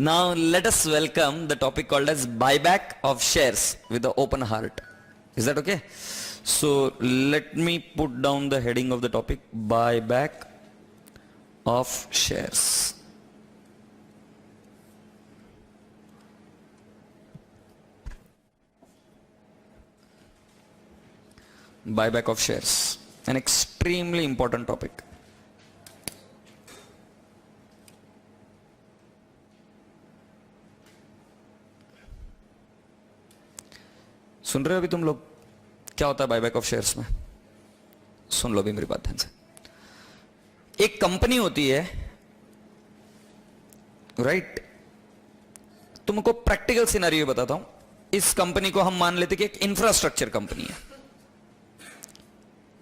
Now let us welcome the topic called as buyback of shares with the open heart. Is that okay? So let me put down the heading of the topic, buyback of shares. Buyback of shares, an extremely important topic. सुन रहे हो अभी तुम लोग क्या होता है buyback of shares में? सुन लो भी मेरी बात ध्यान से. एक कंपनी होती है, राइट? तुमको प्रैक्टिकल सिनेरियो बताता हूं. इस कंपनी को हम मान लेते कि एक इंफ्रास्ट्रक्चर कंपनी है.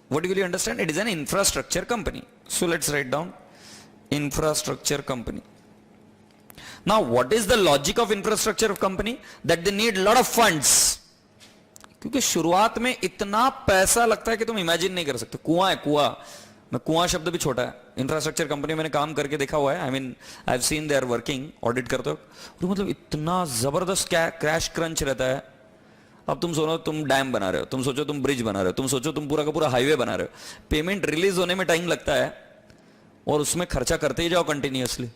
What will you understand? It is an infrastructure company. So let's write down infrastructure company. Now what is the logic of infrastructure company? That they need lot of funds. क्योंकि शुरुआत में इतना पैसा लगता है कि तुम इमेजिन नहीं कर सकते. कुआं है, कुआं. मैं कुआं शब्द भी छोटा है. इंफ्रास्ट्रक्चर कंपनी मैंने काम करके देखा हुआ है. I mean I have seen they are working, audit करते हो. तो मतलब इतना जबरदस्त क्रैश क्रंच रहता है. अब तुम सोचो तुम डैम बना रहे हो, तुम सोचो तुम ब्रिज बना रहे हो, तुम सोचो तुम पूरा का पूरा हाईवे बना रहे हो. पेमेंट रिलीज होने में टाइम लगता है और उसमें खर्चा करते ही जाओ continuously.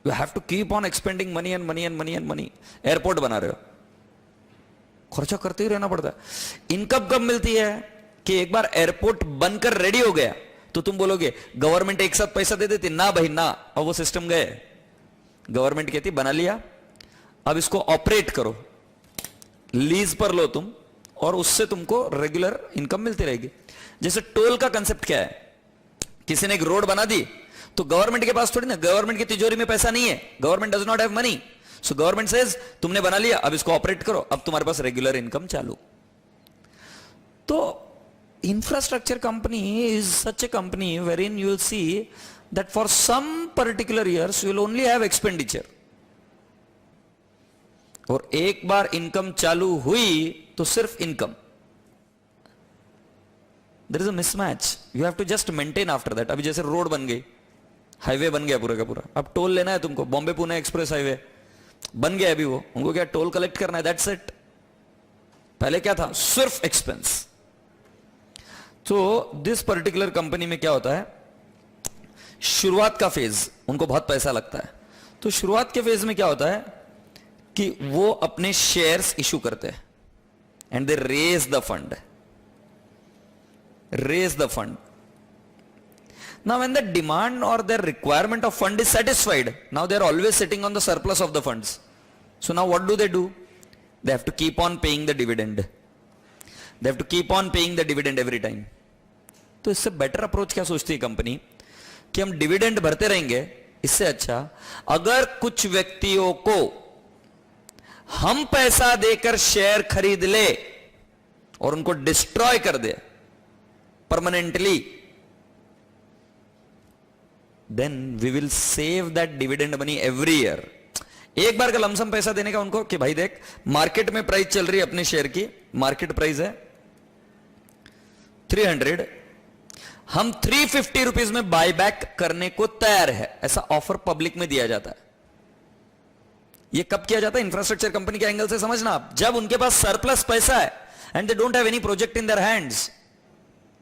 You have to keep on expending money and money and money and money. Airport बना रहे हो, खर्चा करते ही रहना पड़ता है. इनकम कब मिलती है? कि एक बार एयरपोर्ट बनकर रेडी हो गया तो तुम बोलोगे गवर्नमेंट एक साथ पैसा दे देती. ना भाई ना. अब वो सिस्टम गए. गवर्नमेंट कहती बना लिया, अब इसको ऑपरेट करो, लीज पर लो तुम, और उससे तुमको रेगुलर इनकम मिलती रहेगी. जैसे टोल का कंसेप्ट क्या है? किसी ने एक रोड बना दी तो गवर्नमेंट के पास थोड़ी ना, गवर्नमेंट की तिजोरी में पैसा नहीं है. Government does not have money. So government says तुमने बना लिया, अब इसको ऑपरेट करो, अब तुम्हारे पास रेगुलर इनकम चालू. तो infrastructure company is such a company wherein you will see that for some particular years you will only have expenditure. और एक बार इनकम चालू हुई तो सिर्फ income. There is a mismatch. You have to just maintain after that. अभी जैसे road बन गई, हाईवे बन गया पूरा का पूरा, अब टोल लेना है तुमको. बॉम्बे पुणे एक्सप्रेस हाईवे बन गया अभी, वो उनको क्या टोल कलेक्ट करना है, दैट्स इट. पहले क्या था? सिर्फ एक्सपेंस. तो दिस पर्टिकुलर कंपनी में क्या होता है? शुरुआत का फेज उनको बहुत पैसा लगता है. तो शुरुआत के फेज में क्या होता है कि वो अपने शेयर्स इशू करते हैं and they raise the fund. Now when the demand or their requirement of fund is satisfied, now they are always sitting on the surplus of the funds. So now what do? They have to keep on paying the dividend. They have to keep on paying the dividend every time. तो इससे better approach क्या सोचती है company कि हम dividend भरते रहेंगे. इससे अच्छा अगर कुछ व्यक्तियों को हम पैसा देकर शेयर खरीद ले और उनको डिस्ट्रॉय कर दे permanently, then we will save that dividend money every year. एक बार का लमसम पैसा देने का उनको कि भाई देख मार्केट में प्राइस चल रही है अपने शेयर की, मार्केट प्राइस है 300, हम 350 रुपीज में बाय बैक करने को तैयार है. ऐसा ऑफर पब्लिक में दिया जाता है. ये कब किया जाता है? इंफ्रास्ट्रक्चर कंपनी के एंगल से समझना आप. जब उनके पास सरप्लस पैसा है and they don't have any project in their hands.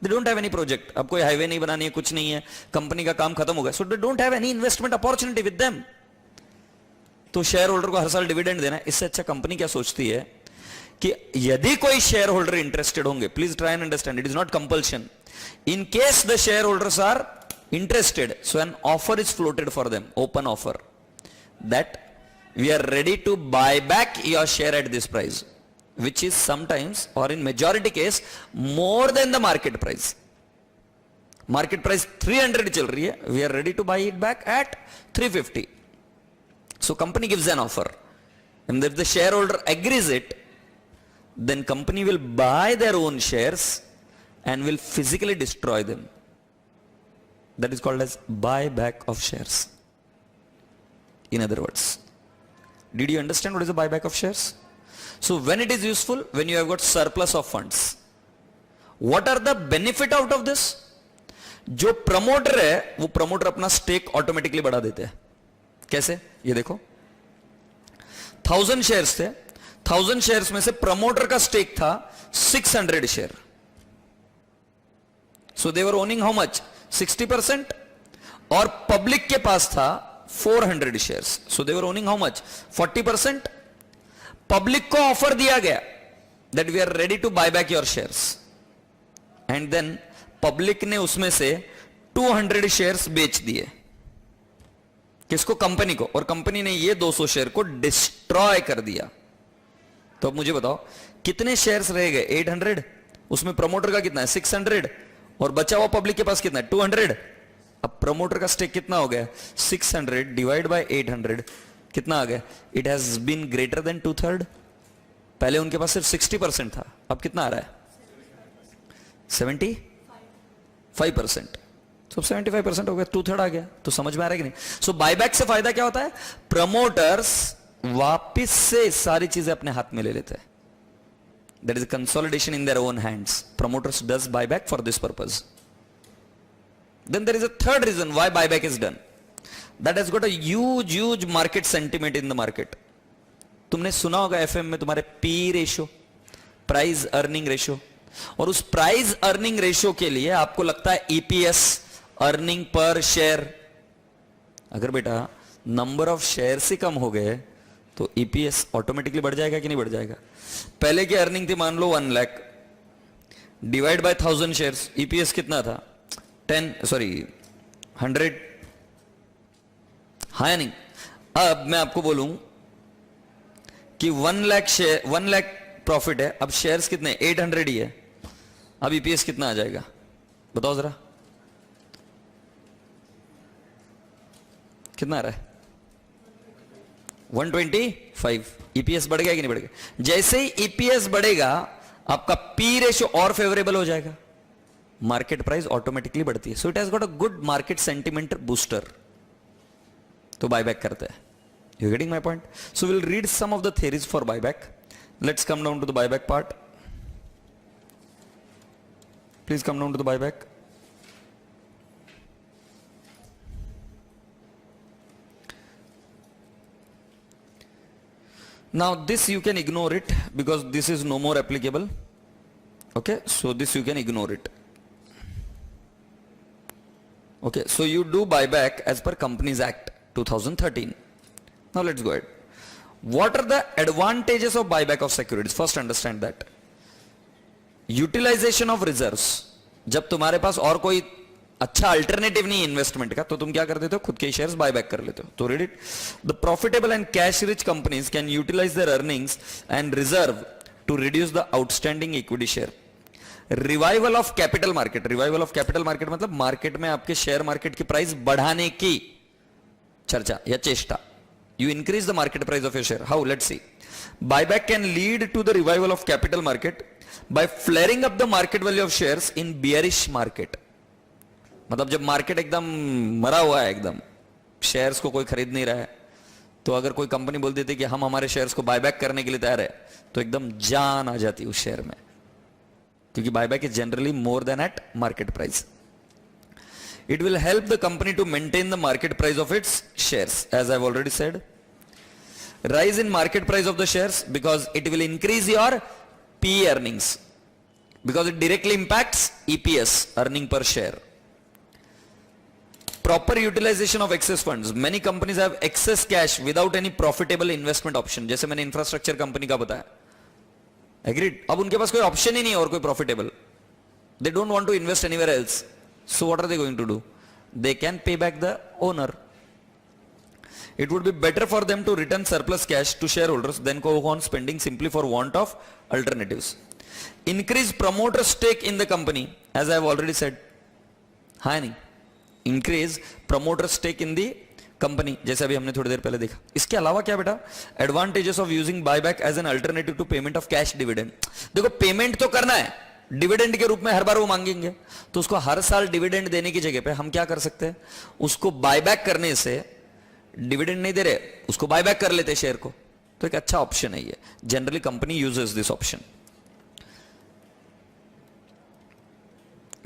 They don't have any project. अब कोई हाईवे नहीं बनानी है, कुछ नहीं है, कंपनी का काम खत्म हो गया. So they don't have any investment opportunity with them. तो शेयर होल्डर को हर साल डिविडेंड देना है. इससे अच्छा कंपनी क्या सोचती है कि यदि कोई शेयर होल्डर इंटरेस्टेड होंगे, please try and understand, it is not compulsion. In case the share holders are interested, so an offer is floated for them, open offer, that we are ready to buy back your share at this price, which is sometimes or in majority case more than the market price. Market price 300 चल रही है, we are ready to buy it back at 350. So company gives an offer, and if the shareholder agrees it, then company will buy their own shares and will physically destroy them. That is called as buyback of shares. In other words, did you understand what is a buyback of shares? So when it is useful, when you have got surplus of funds. What are the benefit out of this? जो promoter है वो promoter अपना stake automatically बढ़ा देते हैं. कैसे? ये देखो 1000 शेयर्स थे, 1000 शेयर्स में से प्रमोटर का स्टेक था 600 share, so they were owning how much 60%, और पब्लिक के पास था 400 shares, so they were owning how much 40%. Public को ऑफर दिया गया that we are ready to buy back your shares, and then public ने उसमें से 200 शेयर्स बेच दिए. किसको? कंपनी को. और कंपनी ने ये 200 शेयर को डिस्ट्रॉय कर दिया. तो अब मुझे बताओ कितने शेयर्स रह गए? 800. उसमें प्रमोटर का कितना है? 600. और बचा हुआ पब्लिक के पास कितना है? 200. अब प्रमोटर का स्टेक कितना हो गया? 600 डिवाइड बाय 800 कितना आ गया? It has been greater than 2/3. पहले उनके पास सिर्फ 60% था, अब कितना आ रहा है? 75%. तो 75% हो गया, 2/3 आ गया. तो समझ में आ रहा है कि नहीं? सो बायबैक से फायदा क्या होता है? प्रमोटर्स वापिस से सारी चीजें अपने हाथ में ले लेते हैं. That is consolidation in their own hands. Promoters does buyback for this purpose. Then there is a third reason why buyback is done. That has got a huge market sentiment in the market. तुमने सुना होगा FM में तुम्हारे P ratio, price earning ratio, और उस price earning ratio के लिए आपको लगता है ईपीएस, अर्निंग पर शेयर. अगर बेटा नंबर ऑफ शेयर से कम हो गए तो ईपीएस ऑटोमेटिकली बढ़ जाएगा कि नहीं बढ़ जाएगा? पहले की अर्निंग थी मान लो 1 lakh, divide by 1000 shares, EPS कितना था? 100. हाँ या नहीं? अब मैं आपको बोलूं कि 1 लाख शेयर, 1 लाख प्रॉफिट है, अब शेयर्स कितने? 800 ही है. अब ईपीएस कितना आ जाएगा? बताओ जरा, कितना आ रहा है? 125. ईपीएस बढ़ गया कि नहीं बढ़ गया? जैसे ही ईपीएस बढ़ेगा आपका पी रेशियो और फेवरेबल हो जाएगा, मार्केट प्राइस ऑटोमेटिकली बढ़ती है. So it has got a good market sentiment booster. तो बायबैक करते हैं. You getting my point? So will read some of the theories for buyback. Let's come down to the buyback part. Please come down to the buyback. Now this you can ignore it because this is no more applicable. Okay, so this you can ignore it. Okay, so you do buyback as per Companies Act 2013. Now let's go ahead. What are the advantages of buyback of securities? First understand that. Utilization of reserves. जब तुम्हारे पास और कोई अच्छा alternative नहीं investment का, तो तुम क्या कर देते हो? खुद के शेयर्स बायबैक कर लेते हो. तो read it. The profitable and cash rich companies can utilise their earnings and reserve to reduce the outstanding equity share. Revival of capital market. Revival of capital market मतलब मार्केट में आपके share market की price बढ़ाने की चर्चा या चेष्टा. You increase the market price of your share. How? Let's see. Buyback can lead to the revival of capital market by flaring up the market value of shares in bearish market. मतलब जब market एकदम मरा हुआ है, एकदम shares को कोई खरीद नहीं रहा है, तो अगर कोई कंपनी बोल देती कि हम हमारे शेयर्स को बायबैक करने के लिए तैयार है, तो एकदम जान आ जाती उस शेयर में, क्योंकि buyback is generally more than at market price. It will help the company to maintain the market price of its shares, as I have already said. Rise in market price of the shares because it will increase your P earnings, because it directly impacts EPS, earning per share. Proper utilization of excess funds. Many companies have excess cash without any profitable investment option. जैसे मैंने infrastructure company का बताया. Agreed? अब उनके पास कोई option ही नहीं है और कोई profitable. They don't want to invest anywhere else. So what are they going to do? They can pay back the owner. It would be better for them to return surplus cash to shareholders than go on spending simply for want of alternatives. Increase promoter stake in the company, as I have already said. हाँ नहीं? Increase promoter stake in the company, जैसे अभी हमने थोड़ी देर पहले देखा. इसके अलावा क्या बेटा? Advantages of using buyback as an alternative to payment of cash dividend. देखो पेमेंट तो करना है, डिविडेंड के रूप में हर बार वो मांगेंगे, तो उसको हर साल डिविडेंड देने की जगह पे हम क्या कर सकते हैं? उसको बायबैक करने से, डिविडेंड नहीं दे रहे उसको बायबैक कर लेते शेयर को, तो एक अच्छा ऑप्शन है ये. Generally company uses this option.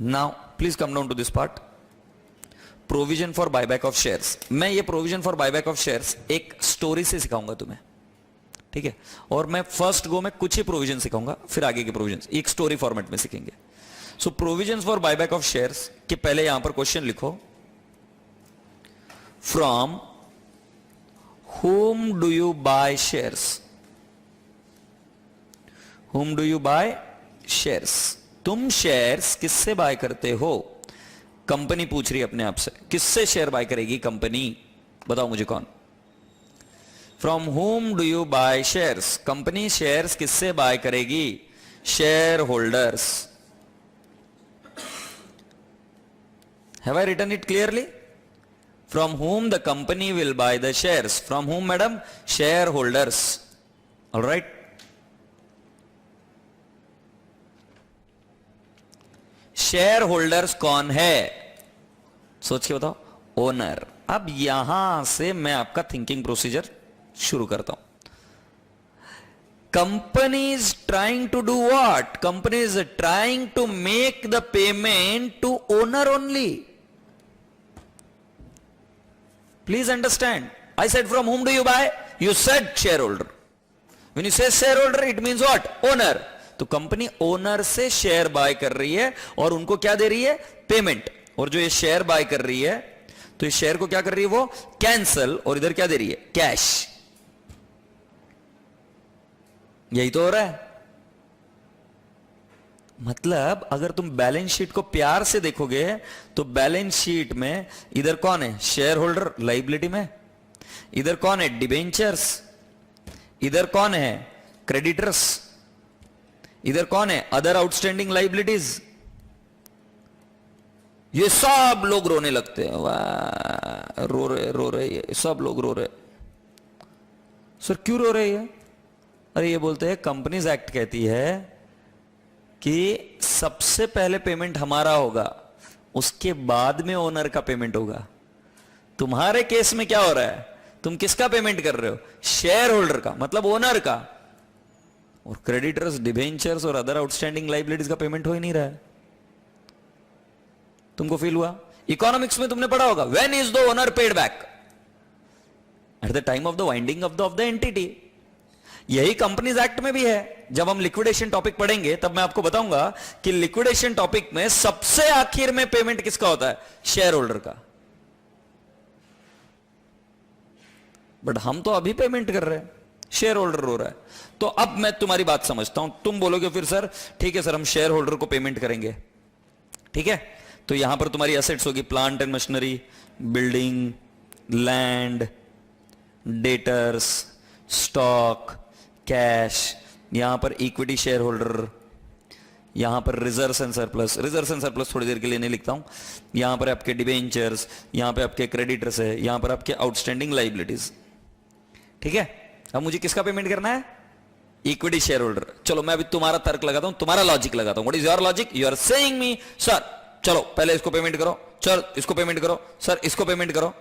Now please come down to this part. Provision for buyback of shares. मैं ये provision for buyback of shares एक स्टोरी से सिखाऊंगा तुम्हें, ठीक है? और मैं फर्स्ट गो में कुछ ही प्रोविजन सिखाऊंगा, फिर आगे के प्रोविजन एक स्टोरी फॉर्मेट में सीखेंगे। So provision for buyback of shares के पहले यहां पर क्वेश्चन लिखो, from whom do you buy shares? whom do you buy shares? तुम शेयर्स किससे बाय करते हो? कंपनी पूछ रही है अपने आप से, किससे शेयर बाय करेगी कंपनी? बताओ मुझे कौन? From whom do you buy shares? Company shares किससे बाय करेगी? Share holders. Have I written it clearly? From whom the company will buy the shares? From whom, madam? Shareholders. All right. Shareholders कौन है? सोच के बताओ। Owner. अब यहां से मैं आपका थिंकिंग प्रोसीजर शुरू करता हूं। Company is trying to do what? Company is trying to make the payment to owner only. Please understand. I said from whom do you buy? You said shareholder. When you say shareholder, it means what? Owner. तो company owner से share bye कर रही है और उनको क्या दे रही है? पेमेंट। और जो ये शेयर बाय कर रही है, तो इस शेयर को क्या कर रही है वो? कैंसल। और इधर क्या दे रही है? कैश। यही तो हो रहा है। मतलब अगर तुम बैलेंस शीट को प्यार से देखोगे तो बैलेंस शीट में इधर कौन है? शेयर होल्डर, लाइबिलिटी में। इधर कौन है? डिबेंचर्स। इधर कौन है? क्रेडिटर्स। इधर कौन है? Other outstanding liabilities. ये सब लोग रोने लगते हैं, वाह रो रहे ये सब लोग रो रहे। सर क्यों रो रहे हैं? अरे ये बोलते हैं कंपनीज एक्ट कहती है कि सबसे पहले पेमेंट हमारा होगा, उसके बाद में ओनर का पेमेंट होगा। तुम्हारे केस में क्या हो रहा है? तुम किसका पेमेंट कर रहे हो? शेयर होल्डर का, मतलब ओनर का। और क्रेडिटर्स, डिबेंचर्स और अदर आउटस्टैंडिंग लाइबिलिटीज का पेमेंट हो ही नहीं रहा है। तुमको फील हुआ? इकोनॉमिक्स में तुमने पढ़ा होगा, when is the owner paid back? At the time of the winding of the entity. यही कंपनीज एक्ट में भी है। जब हम लिक्विडेशन टॉपिक पढ़ेंगे तब मैं आपको बताऊंगा कि लिक्विडेशन टॉपिक में सबसे आखिर में पेमेंट किसका होता है? शेयर होल्डर का। बट हम तो अभी पेमेंट कर रहे हैं, शेयर होल्डर हो रहा है। तो अब मैं तुम्हारी बात समझता हूं। तुम बोलोगे फिर सर ठीक है सर, हम शेयर होल्डर को पेमेंट करेंगे, ठीक है? तो यहां पर तुम्हारी एसेट्स होगी, plant and machinery, building, land, debtors, stock, cash. यहां पर इक्विटी शेयर होल्डर, यहां पर reserves and surplus. Reserves and surplus थोड़ी देर के लिए नहीं लिखता हूं। यहां पर आपके डिबेंचर्स, यहां पे आपके क्रेडिटर्स है, यहां पर आपके आउटस्टैंडिंग लाइबिलिटीज, ठीक है? अब मुझे किसका पेमेंट करना है? Equity share holder. चलो मैं अभी तुम्हारा तर्क लगाता हूं, तुम्हारा लॉजिक लगाता हूं। What is your logic? You are saying me sir चलो पहले इसको पेमेंट करो, सर इसको पेमेंट करो, सर इसको पेमेंट करो,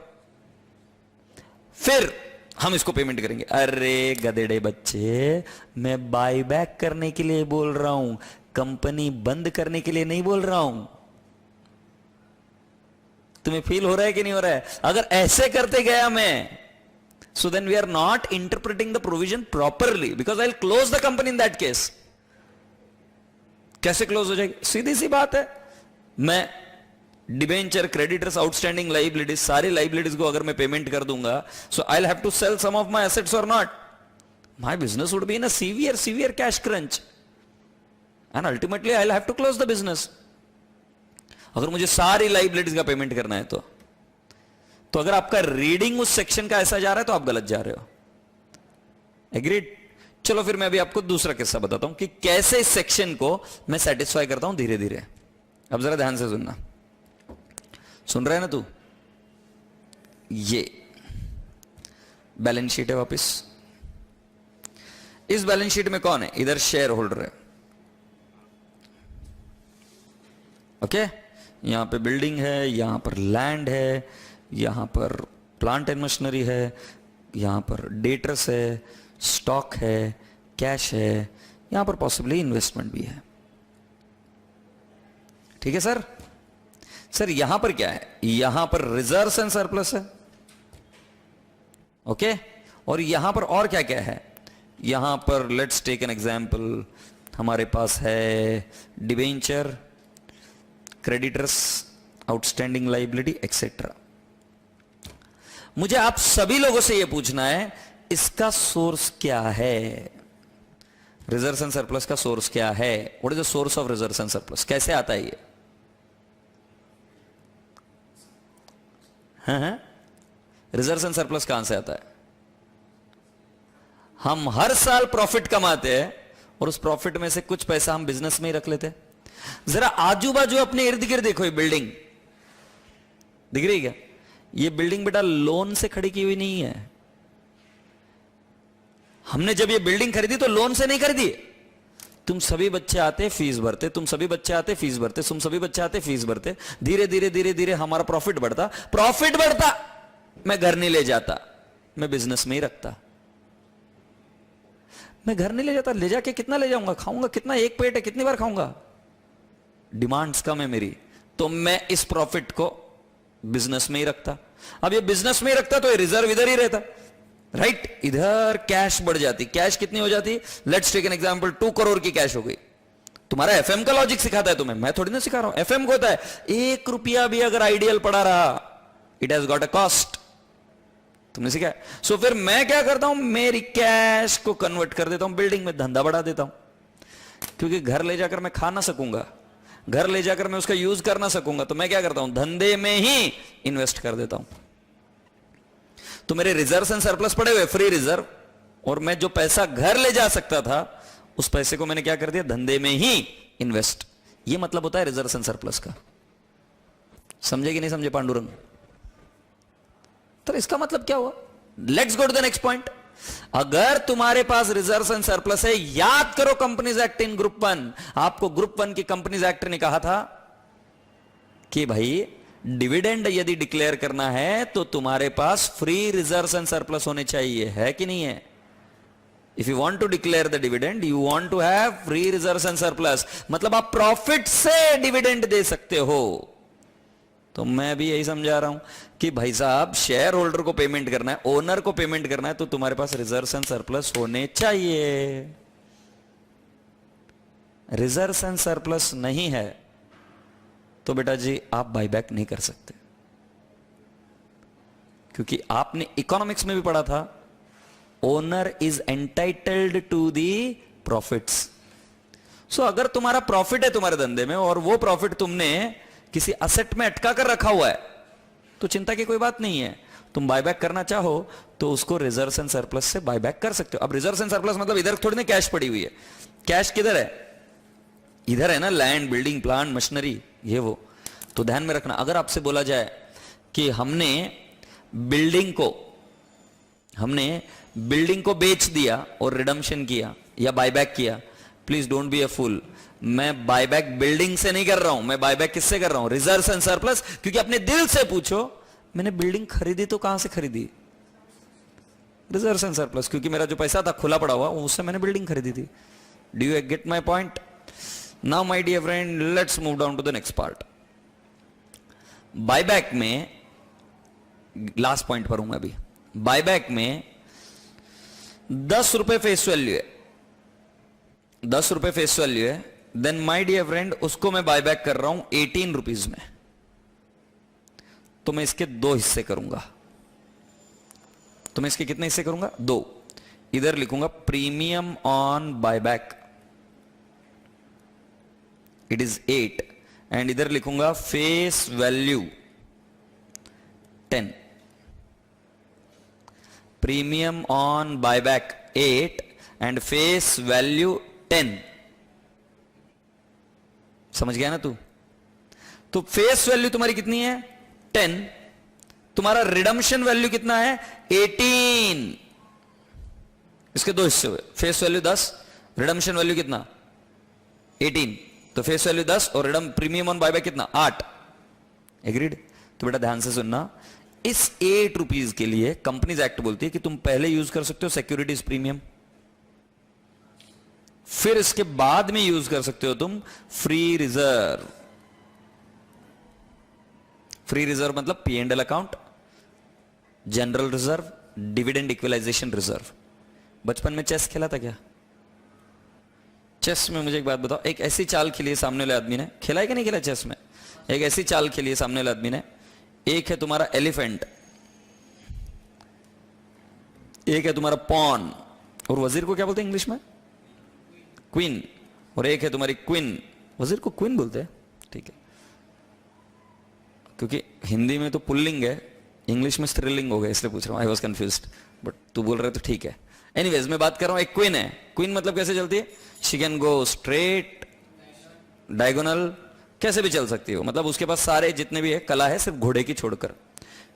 फिर हम इसको पेमेंट करेंगे। अरे गधेड़े बच्चे, मैं बाय बैक करने के लिए बोल रहा हूं, कंपनी बंद करने के लिए नहीं बोल रहा हूं। तुम्हें फील हो रहा है कि नहीं हो रहा है? अगर ऐसे करते गया मैं, so then we are not interpreting the provision properly because I'll close the company in that case. कैसे क्लोज हो जाएगी? सीधी सी बात है, मैं डिबेंचर, क्रेडिटर्स, आउटस्टैंडिंग लाइबिलिटीज, सारी लाइबिलिटीज को अगर मैं पेमेंट कर दूंगा, so I will have to sell some of my assets और not. My business would be in a severe cash crunch and ultimately I will have to close the business. अगर मुझे सारी liabilities का payment करना है तो अगर आपका रीडिंग उस सेक्शन का ऐसा जा रहा है तो आप गलत जा रहे हो। एग्रीड? चलो फिर मैं अभी आपको दूसरा किस्सा बताता हूं कि कैसे इस सेक्शन को मैं सेटिस्फाई करता हूं धीरे धीरे। अब जरा ध्यान से सुनना। सुन रहा है ना तू? ये बैलेंस शीट है वापस। इस बैलेंस शीट में कौन है? इधर शेयर होल्डर है, ओके? यहां पे बिल्डिंग है, यहां पर लैंड है, यहां पर प्लांट एंड मशीनरी है, यहां पर डेटर्स है, स्टॉक है, कैश है, यहां पर पॉसिबली इन्वेस्टमेंट भी है, ठीक है सर? सर यहां पर क्या है, यहां पर रिजर्व्स एंड सरप्लस है, ओके और यहां पर और क्या क्या है, यहां पर लेट्स टेक एन एग्जांपल, हमारे पास है debenture, creditors, outstanding liability etcetera. मुझे आप सभी लोगों से यह पूछना है इसका सोर्स क्या है, रिजर्व्स एंड सरप्लस का सोर्स क्या है, what is the source of reserves and surplus, कैसे आता है ये? हाँ, रिजर्व्स एंड सरप्लस कहां से आता है? हम हर साल प्रॉफिट कमाते हैं और उस प्रॉफिट में से कुछ पैसा हम बिजनेस में ही रख लेते हैं। जरा आजू बाजू अपने इर्द गिर्द देखो, ये बिल्डिंग दिख रही क्या? ये बिल्डिंग बेटा लोन से खड़ी की हुई नहीं है। हमने जब ये बिल्डिंग खरीदी तो लोन से नहीं खरीदी। तुम सभी बच्चे आते फीस भरते, तुम सभी बच्चे आते फीस भरते, तुम सभी बच्चे आते फीस भरते, धीरे धीरे धीरे धीरे हमारा प्रॉफिट बढ़ता, प्रॉफिट बढ़ता, मैं घर नहीं ले जाता, मैं बिजनेस में ही रखता। मैं घर नहीं ले जाता, ले जाके कितना ले जाऊंगा, खाऊंगा कितना, एक पेट है कितनी बार खाऊंगा, डिमांड्स कम है मेरी, तो मैं इस प्रॉफिट को बिजनेस में ही रखता। अब ये बिजनेस में ही रखता तो ये रिजर्व इधर ही रहता, राइट इधर कैश बढ़ जाती। कैश कितनी हो जाती? Let's take an example, 2 crore की कैश हो गई। तुम्हारा एफएम का लॉजिक सिखाता है तुम्हें, मैं थोड़ी ना सिखा रहा हूं। एफएम को होता है 1 रुपया भी अगर आइडियल पड़ा रहा, it has got a cost, तुमने सीखा है। सो फिर मैं क्या करता हूं, मेरी कैश को कन्वर्ट कर देता हूं बिल्डिंग में, धंधा बढ़ा देता हूं, क्योंकि घर ले जाकर मैं खा ना सकूंगा, घर ले जाकर मैं उसका यूज कर ना सकूंगा, तो मैं क्या करता हूं, धंधे में ही इन्वेस्ट कर देता हूं। तो मेरे रिजर्व्स एंड सरप्लस पड़े हुए, फ्री रिजर्व, और मैं जो पैसा घर ले जा सकता था उस पैसे को मैंने क्या कर दिया, धंधे में ही इन्वेस्ट। ये मतलब होता है रिजर्व्स एंड सरप्लस का। समझे कि नहीं समझे पांडुरंग? तो इसका मतलब क्या हुआ? Let's go to the next point. अगर तुम्हारे पास रिजर्व्स एंड सरप्लस है, याद करो कंपनीज एक्ट इन ग्रुप 1, आपको ग्रुप 1 की कंपनीज एक्ट ने कहा था कि भाई डिविडेंड यदि डिक्लेयर करना है तो तुम्हारे पास फ्री रिजर्व्स एंड सरप्लस होने चाहिए, है कि नहीं है? If you want to declare the dividend, you want to have free reserves and surplus, मतलब आप प्रॉफिट से डिविडेंड दे सकते हो। तो मैं भी यही समझा रहा हूं कि भाई साहब शेयर होल्डर को पेमेंट करना है, ओनर को पेमेंट करना है, तो तुम्हारे पास रिजर्व्स एंड सरप्लस होने चाहिए। रिजर्व्स एंड सरप्लस नहीं है तो बेटा जी आप बायबैक नहीं कर सकते, क्योंकि आपने इकोनॉमिक्स में भी पढ़ा था, owner is entitled to the profits. So अगर तुम्हारा प्रॉफिट है तुम्हारे धंधे में और वो प्रॉफिट तुमने किसी असेट में अटका कर रखा हुआ है, तो चिंता की कोई बात नहीं है। तुम बायबैक करना चाहो तो उसको रिजर्व्स एंड सरप्लस से बायबैक कर सकते हो। अब रिजर्व्स एंड सरप्लस मतलब इधर थोड़ी ना कैश पड़ी हुई है, कैश किधर है? इधर है ना, लैंड, बिल्डिंग, प्लांट, मशीनरी, ये वो। तो ध्यान में रखना, अगर आपसे बोला जाए कि हमने बिल्डिंग को बेच दिया और रिडम्पशन किया या बायबैक किया, प्लीज डोंट बी अ फूल, मैं बायबैक बिल्डिंग से नहीं कर रहा हूं, मैं बायबैक किससे कर रहा हूं? Reserves and surplus. क्योंकि अपने दिल से पूछो, मैंने बिल्डिंग खरीदी तो कहां से खरीदी? रिजर्व्स एंड सरप्लस, क्योंकि मेरा जो पैसा था खुला पड़ा हुआ, उससे मैंने बिल्डिंग खरीदी थी। Do you get my point? Now my dear friend, let's move down to the next part. Buyback में, लास्ट पॉइंट पर हूं मैं अभी, बायबैक में 10 रुपए फेस वैल्यू है, 10 रुपए फेस वैल्यू है, देन माय डियर फ्रेंड उसको मैं बायबैक कर रहा हूं 18 रुपीज में, तो मैं इसके 2 हिस्से करूंगा। तो मैं इसके कितने हिस्से करूंगा? 2। इधर लिखूंगा premium on buyback, it is 8, and इधर लिखूंगा face value 10। Premium on buyback 8 and face value 10। समझ गया ना तू? तो फेस वैल्यू तुम्हारी कितनी है? 10। तुम्हारा रिडम्पशन वैल्यू कितना है? 18। इसके 2 हिस्से हुए, फेस वैल्यू 10, रिडम्पशन वैल्यू कितना? 18। तो फेस वैल्यू 10 और रिडम प्रीमियम ऑन बायबैक कितना? 8। एग्रीड? तो बेटा ध्यान से सुनना, इस 8 रुपीज के लिए कंपनीज एक्ट बोलती है कि तुम पहले यूज कर सकते हो सिक्योरिटीज प्रीमियम, फिर इसके बाद में यूज कर सकते हो तुम फ्री रिजर्व। फ्री रिजर्व मतलब P and L account, general reserve, dividend equalisation reserve. बचपन में चेस खेला था क्या? चेस में मुझे एक बात बताओ, एक ऐसी चाल खेली है सामने वाले आदमी ने, खेला है कि नहीं खेला चेस में? एक ऐसी चाल खेली है सामने वाले आदमी ने, एक है तुम्हारा एलिफेंट, एक है तुम्हारा पॉन, और वजीर को क्या बोलते हैं इंग्लिश में? क्वीन। और एक है तुम्हारी क्वीन, वजीर को क्वीन बोलते हैं, ठीक है, क्योंकि हिंदी में तो पुल्लिंग है, इंग्लिश में स्त्रीलिंग हो गया, इसलिए पूछ रहा हूं, आई वॉज कंफ्यूज्ड, बट तू बोल रहे तो ठीक है। एनीवेज मैं बात कर रहा हूं, एक क्वीन है। क्वीन मतलब कैसे चलती है? She can go straight, diagonal, कैसे भी चल सकती हो, मतलब उसके पास सारे जितने भी है कला है, सिर्फ घोड़े की छोड़कर।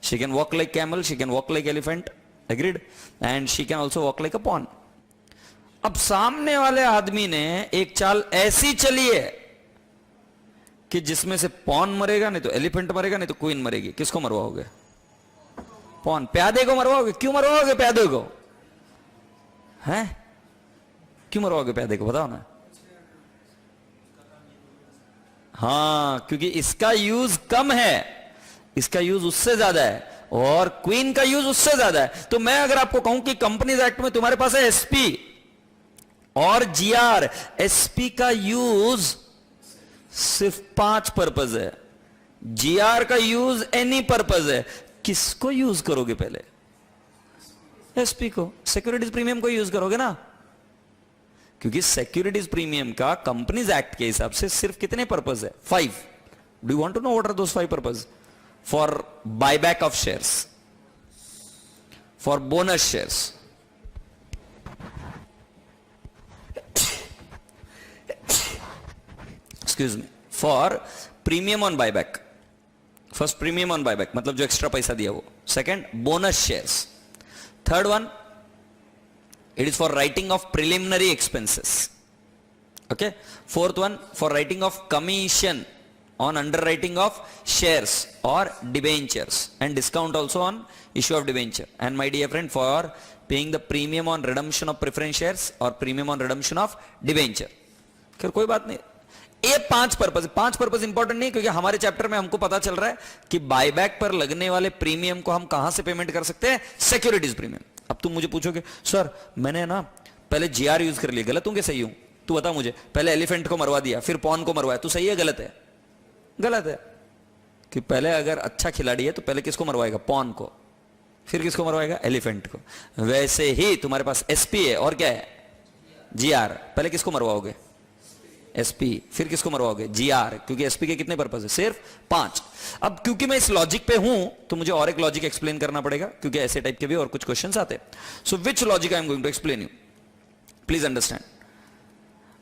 She can walk like camel, she can walk like elephant, agreed, and she can also walk like a pawn. अब सामने वाले आदमी ने एक चाल ऐसी चली है कि जिसमें से पॉन मरेगा, नहीं तो एलिफेंट मरेगा, नहीं तो क्वीन मरेगी। किसको मरवाओगे? पॉन। प्यादे को मरवाओगे? क्यों मरवाओगे प्यादे को? हैं? क्यों मरवाओगे प्यादे को, बताओ ना। हाँ, क्योंकि इसका यूज कम है, इसका यूज उससे ज्यादा है, और क्वीन का यूज उससे ज्यादा है। तो मैं अगर आपको कहूं कि कंपनीज एक्ट में तुम्हारे पास है एसपी और जीआर, एसपी का यूज सिर्फ 5 पर्पज है, जीआर का यूज एनी पर्पज है। किसको यूज करोगे पहले? एसपी को, सिक्योरिटीज प्रीमियम को यूज करोगे ना, क्योंकि सिक्योरिटीज प्रीमियम का कंपनीज एक्ट के हिसाब से सिर्फ कितने पर्पज है? 5। Do you want to know what are those 5 purpose? For buyback of shares, for bonus shares, excuse me, for premium on buyback. First premium on buyback मतलब जो extra पैसा दिया वो, second bonus shares, third one it is for writing of preliminary expenses, okay, fourth one for writing of commission on underwriting of shares or debentures, and discount also on issue of debenture, and my dear friend for paying the premium on redemption of preference shares or premium on redemption of debenture। खैर कोई बात नहीं, ये 5 purpose. 5 purpose important नहीं, क्योंकि हमारे chapter में हमको पता चल रहा है कि बायबैक पर लगने वाले प्रीमियम को हम कहां से पेमेंट कर सकते हैं? Securities premium. अब तुम मुझे पूछोगे सर मैंने ना पहले जीआर यूज कर लिया, गलत हूं कि सही हूं? तू बता मुझे, पहले एलिफेंट को मरवा दिया फिर पॉन को मरवाया, तू सही है गलत है? गलत है, कि पहले अगर अच्छा खिलाड़ी है तो पहले किसको मरवाएगा? पॉन को, फिर किसको मरवाएगा? एलिफेंट को। वैसे ही तुम्हारे पास एसपी है और क्या है? जीआर। पहले किसको मरवाओगे? एसपी। फिर किसको मरवाओगे? जीआर, क्योंकि एसपी के कितने पर्पज है? सिर्फ 5। अब क्योंकि मैं इस लॉजिक पे हूं तो मुझे और एक लॉजिक एक्सप्लेन करना पड़ेगा, क्योंकि ऐसे टाइप के भी और कुछ क्वेश्चंस आते हैं। So which logic I am going to explain you, please understand.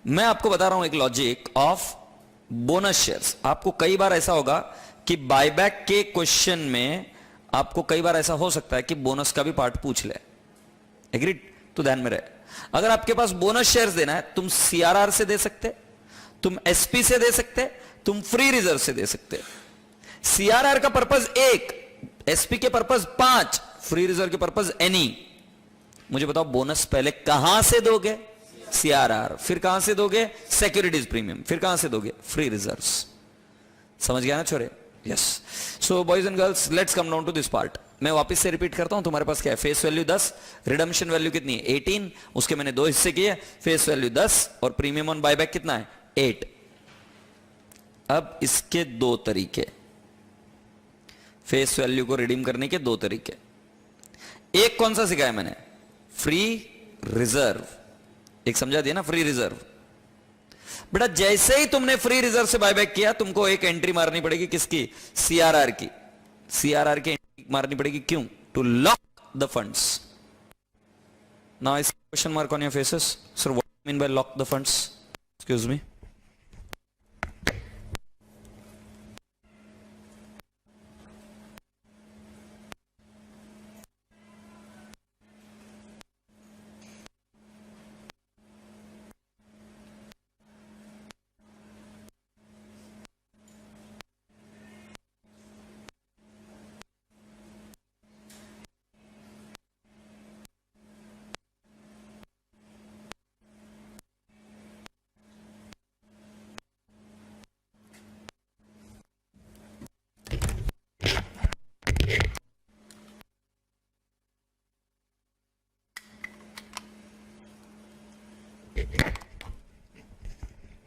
मैं आपको बता रहा हूं एक लॉजिक ऑफ बोनस शेयर्स। आपको कई बार ऐसा होगा कि बायबैक के क्वेश्चन में आपको कई बार ऐसा हो सकता है कि बोनस का भी पार्ट पूछ ले, एग्रीड? तो ध्यान में रहे, अगर आपके पास बोनस शेयर्स देना है, तुम सीआरआर से दे सकते, तुम एसपी से दे सकते, तुम फ्री रिजर्व से दे सकते। सीआरआर का पर्पज 1, एसपी के पर्पज 5, फ्री रिजर्व के पर्पज एनी। मुझे बताओ बोनस पहले कहां से दोगे? सीआरआर। फिर कहां से दोगे? Securities premium. फिर कहां से दोगे? Free reserves. समझ गया ना छोरे? Yes. So boys and girls, let's come down to this part. मैं वापस से रिपीट करता हूं, तुम्हारे पास क्या है? फेस वैल्यू 10, रिडम्पशन वैल्यू कितनी है? 18, उसके मैंने 2 हिस्से किए, फेस वैल्यू 10 और प्रीमियम ऑन बायबैक कितना है? 8। अब इसके 2 तरीके, फेस वैल्यू को रिडीम करने के 2 तरीके। एक कौन सा सिखाया मैंने? Free reserve. एक समझा दिया ना, फ्री रिजर्व। बेटा जैसे ही तुमने फ्री रिजर्व से बायबैक किया, तुमको एक एंट्री मारनी पड़ेगी, किसकी? सीआरआर की। सीआरआर की एंट्री मारनी पड़ेगी, क्यों? To lock the funds. Now इस question mark on your faces, sir what do you mean by lock the funds? Excuse me.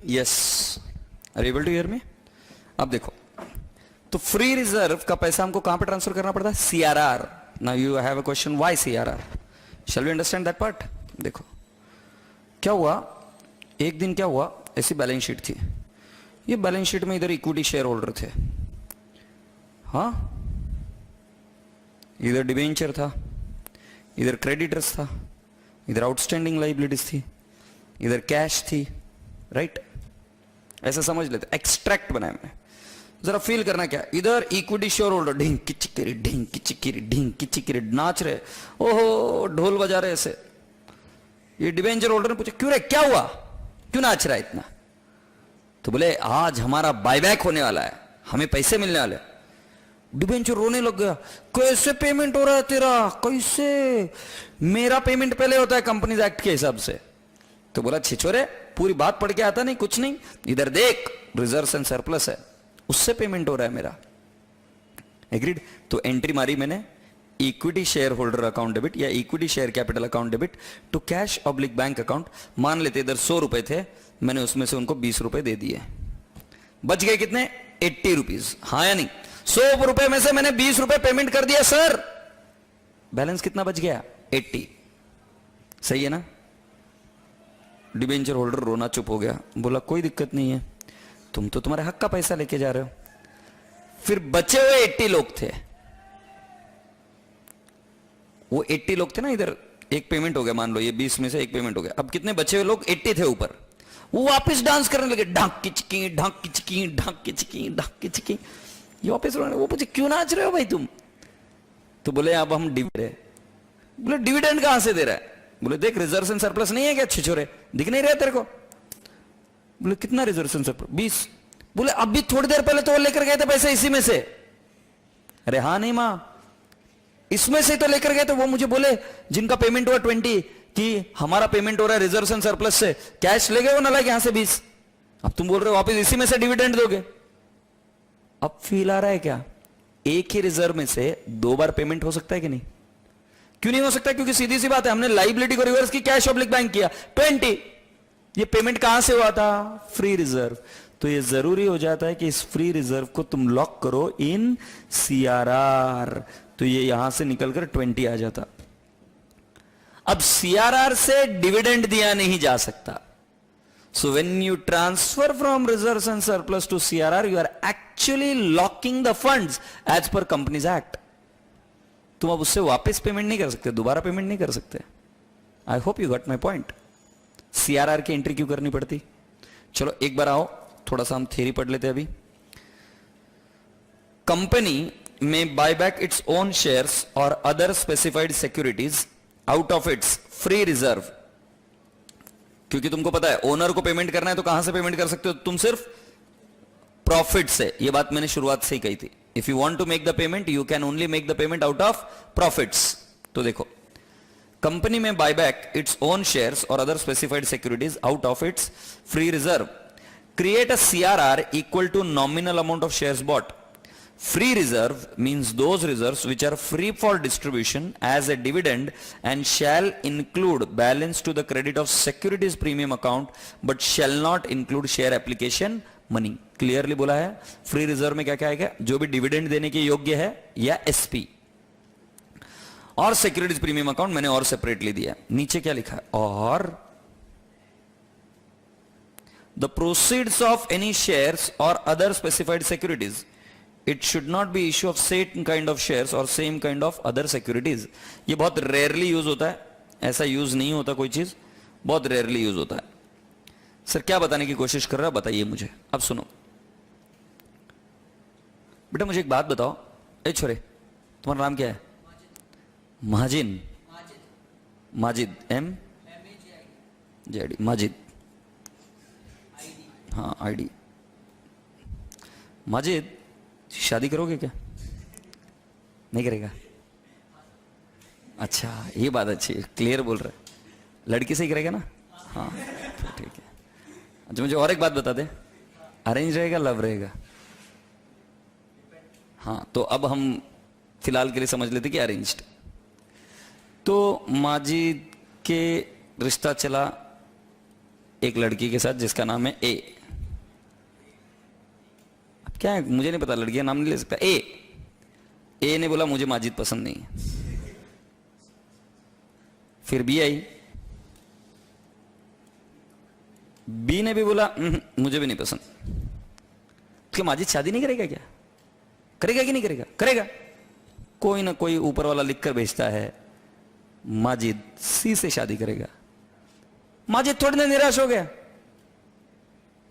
Yes, are able to hear me? अब देखो, तो फ्री रिजर्व का पैसा हमको कहां पे ट्रांसफर करना पड़ता है? CRR. Now you have a question, why CRR? Shall we understand that part? देखो क्या हुआ, एक दिन क्या हुआ, ऐसी बैलेंस शीट थी. ये बैलेंस शीट में इधर इक्विटी शेयर होल्डर थे, हाँ, इधर डिबेंचर था, इधर क्रेडिटर्स था, इधर आउटस्टैंडिंग लाइबिलिटीज थी, इधर कैश थी, राइट? ऐसा समझ लेते, एक्सट्रैक्ट बनाया मैंने. जरा फील करना क्या, इधर इक्विटी शेयर होल्डर ढिंग की चिक्किरी, ढिंग की चिक्किरी, ढिंग की चिक्किरी नाच रहे, ओहो ढोल बजा रहे ऐसे. ये डिबेंचर होल्डर ने पूछा क्यों रे, क्या हुआ, क्यों नाच रहा है इतना? तो बोले आज हमारा बायबैक होने वाला है, हमें पैसे मिलने वाले. डिबेंचर रोने लग गया, कैसे पेमेंट हो रहा है तेरा, कैसे? मेरा पेमेंट पहले होता है कंपनीज एक्ट के हिसाब से. तो बोला छिछोरे, पूरी बात पढ़ के आता नहीं, कुछ नहीं, इधर देख रिजर्व एंड सरप्लस है, उससे पेमेंट हो रहा है मेरा. एग्रीड? तो एंट्री मारी मैंने, equity share holder account debit या equity share capital account debit to cash oblique bank account. मान लेते इधर 100 रुपए थे, मैंने उसमें से उनको 20 रुपए दे दिए, बच गए कितने? 80 रुपीज. हाँ या नहीं? 100 रुपए में से मैंने 20 रुपए पेमेंट कर दिया सर, बैलेंस कितना बच गया? 80. सही है ना? डिबेंचर होल्डर रोना चुप हो गया, बोला कोई दिक्कत नहीं है, तुम तो तुम्हारे हक का पैसा लेके जा रहे हो. फिर बचे हुए 80 लोग थे, वो 80 लोग थे ना, इधर एक पेमेंट हो गया, मान लो ये 20 में से एक पेमेंट हो गया, अब कितने बचे हुए लोग? 80 थे ऊपर. वो वापस डांस करने लगे, ढाक की चिकी, ढाक की चिकी, ढाक की चिकी, ढाक की चिकी. ये वापस रोने. वो पूछे क्यों नाच रहे हो भाई तुम? तो बोले अब हम डिविडेंड. बोले डिविडेंड कहां से दे रहा है? बोले देख रिजर्व एंड सरप्लस नहीं है क्या छिछोरे, दिख नहीं रहा तेरे को? बोले कितना रिजर्व एंड सरप्लस? 20. बोले अभी थोड़ी देर पहले तो लेकर गए थे पैसे इसी में से. अरे हाँ नहीं मां, इसमें से तो लेकर गए थे. वो मुझे बोले जिनका पेमेंट हुआ 20 कि हमारा पेमेंट हो रहा है रिजर्व एंड सरप्लस से, कैश ले गए वो नालायक यहां से 20. अब तुम बोल रहे हो वापस इसी में से डिविडेंड दोगे. अब फील आ रहा है क्या? एक ही रिजर्व में से 2 बार पेमेंट हो सकता है कि नहीं? क्यों नहीं हो सकता? क्योंकि सीधी सी बात है, हमने लाइबिलिटी को रिवर्स की, कैश ऑब्लिक बैंक किया 20. ये पेमेंट कहां से हुआ था? Free reserve. तो ये जरूरी हो जाता है कि इस फ्री रिजर्व को तुम लॉक करो इन सीआरआर. तो ये यहां से निकलकर 20 आ जाता. अब सीआरआर से डिविडेंड दिया नहीं जा सकता. So when you transfer from reserves and surplus to CRR, you are actually locking the funds as per Companies Act. तुम अब उससे वापस पेमेंट नहीं कर सकते, दोबारा पेमेंट नहीं कर सकते. आई hope you got my point. CRR की एंट्री क्यों करनी पड़ती? चलो एक बार आओ, थोड़ा सा हम थ्योरी पढ़ लेते हैं अभी. कंपनी में buy back its own shares और other specified securities out of its free reserve. क्योंकि तुमको पता है ओनर को पेमेंट करना है तो कहां से पेमेंट कर सकते हो तुम? सिर्फ प्रॉफिट से. यह बात मैंने शुरुआत से ही कही थी. If you want to make the payment you can only make the payment out of profits. तो देखो, कंपनी में buy back its own shares और other specified securities out of its free reserve, create a CRR equal to nominal amount of shares bought. Free reserve means those reserves which are free for distribution as a dividend and shall include balance to the credit of securities premium account but shall not include share application money. Clearly बोला है. Free reserve में क्या क्या आएगा? जो भी dividend देने के योग्य है या एसपी, और सिक्योरिटीज प्रीमियम अकाउंट मैंने और सेपरेटली दिया. नीचे क्या लिखा है? और the proceeds of any shares or other specified securities, it should not be issue of same kind of shares or same kind of other securities. ये बहुत रेयरली यूज होता है, ऐसा यूज नहीं होता कोई चीज, बहुत रेयरली यूज होता है. सर क्या बताने की कोशिश कर रहा है बताइए मुझे. अब सुनो बेटा, मुझे एक बात बताओ. ए छोरे, तुम्हारा नाम क्या है? माजिन. माजिद. M JD. माजिद. हाँ आईडी. माजिद, शादी करोगे क्या? नहीं करेगा? अच्छा, ये बात अच्छी है, क्लियर बोल रहा है. लड़की से ही करेगा ना? हाँ तो ठीक है. अच्छा मुझे और एक बात बता दे, अरेंज रहेगा लव रहेगा? हाँ तो अब हम फिलहाल के लिए समझ लेते कि अरेंज्ड. तो माजिद के रिश्ता चला, एक लड़की के साथ जिसका नाम है ए। अब क्या है, मुझे नहीं पता, लड़की का नाम नहीं ले सकता। ए ने बोला मुझे माजिद पसंद नहीं है। फिर बी आई, बी ने भी बोला मुझे भी नहीं पसंद। क्या माजिद शादी नहीं करेगा? क्या करेगा कि नहीं करेगा? करेगा। कोई ना कोई ऊपर वाला लिखकर भेजता है माजिद सी से शादी करेगा। माजिद थोड़ी ना निराश हो गया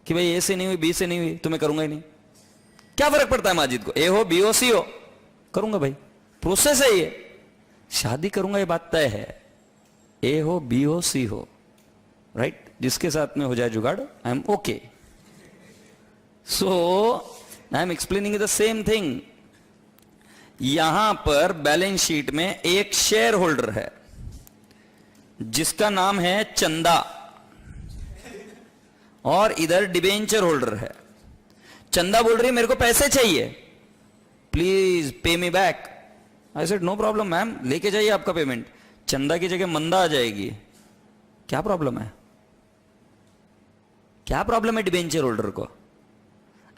कि भाई ए से नहीं हुई, बी से नहीं हुई तो मैं करूंगा ही नहीं। क्या फर्क पड़ता है माजिद को, ए हो बी हो सी हो, करूंगा भाई, प्रोसेस है ये, शादी करूंगा ये बात तय है। ए हो बी हो सी हो, राइट, जिसके साथ में हो जाए जुगाड़, I am okay. So I am explaining the same thing. यहां पर बैलेंस शीट में एक शेयर होल्डर है जिसका नाम है चंदा, और इधर डिबेंचर होल्डर है। चंदा बोल रही है मेरे को पैसे चाहिए, please pay me back. I said no problem ma'am, लेके जाइए आपका पेमेंट। चंदा की जगह मंदा आ जाएगी, क्या प्रॉब्लम है? क्या प्रॉब्लम है डिबेंचर होल्डर को?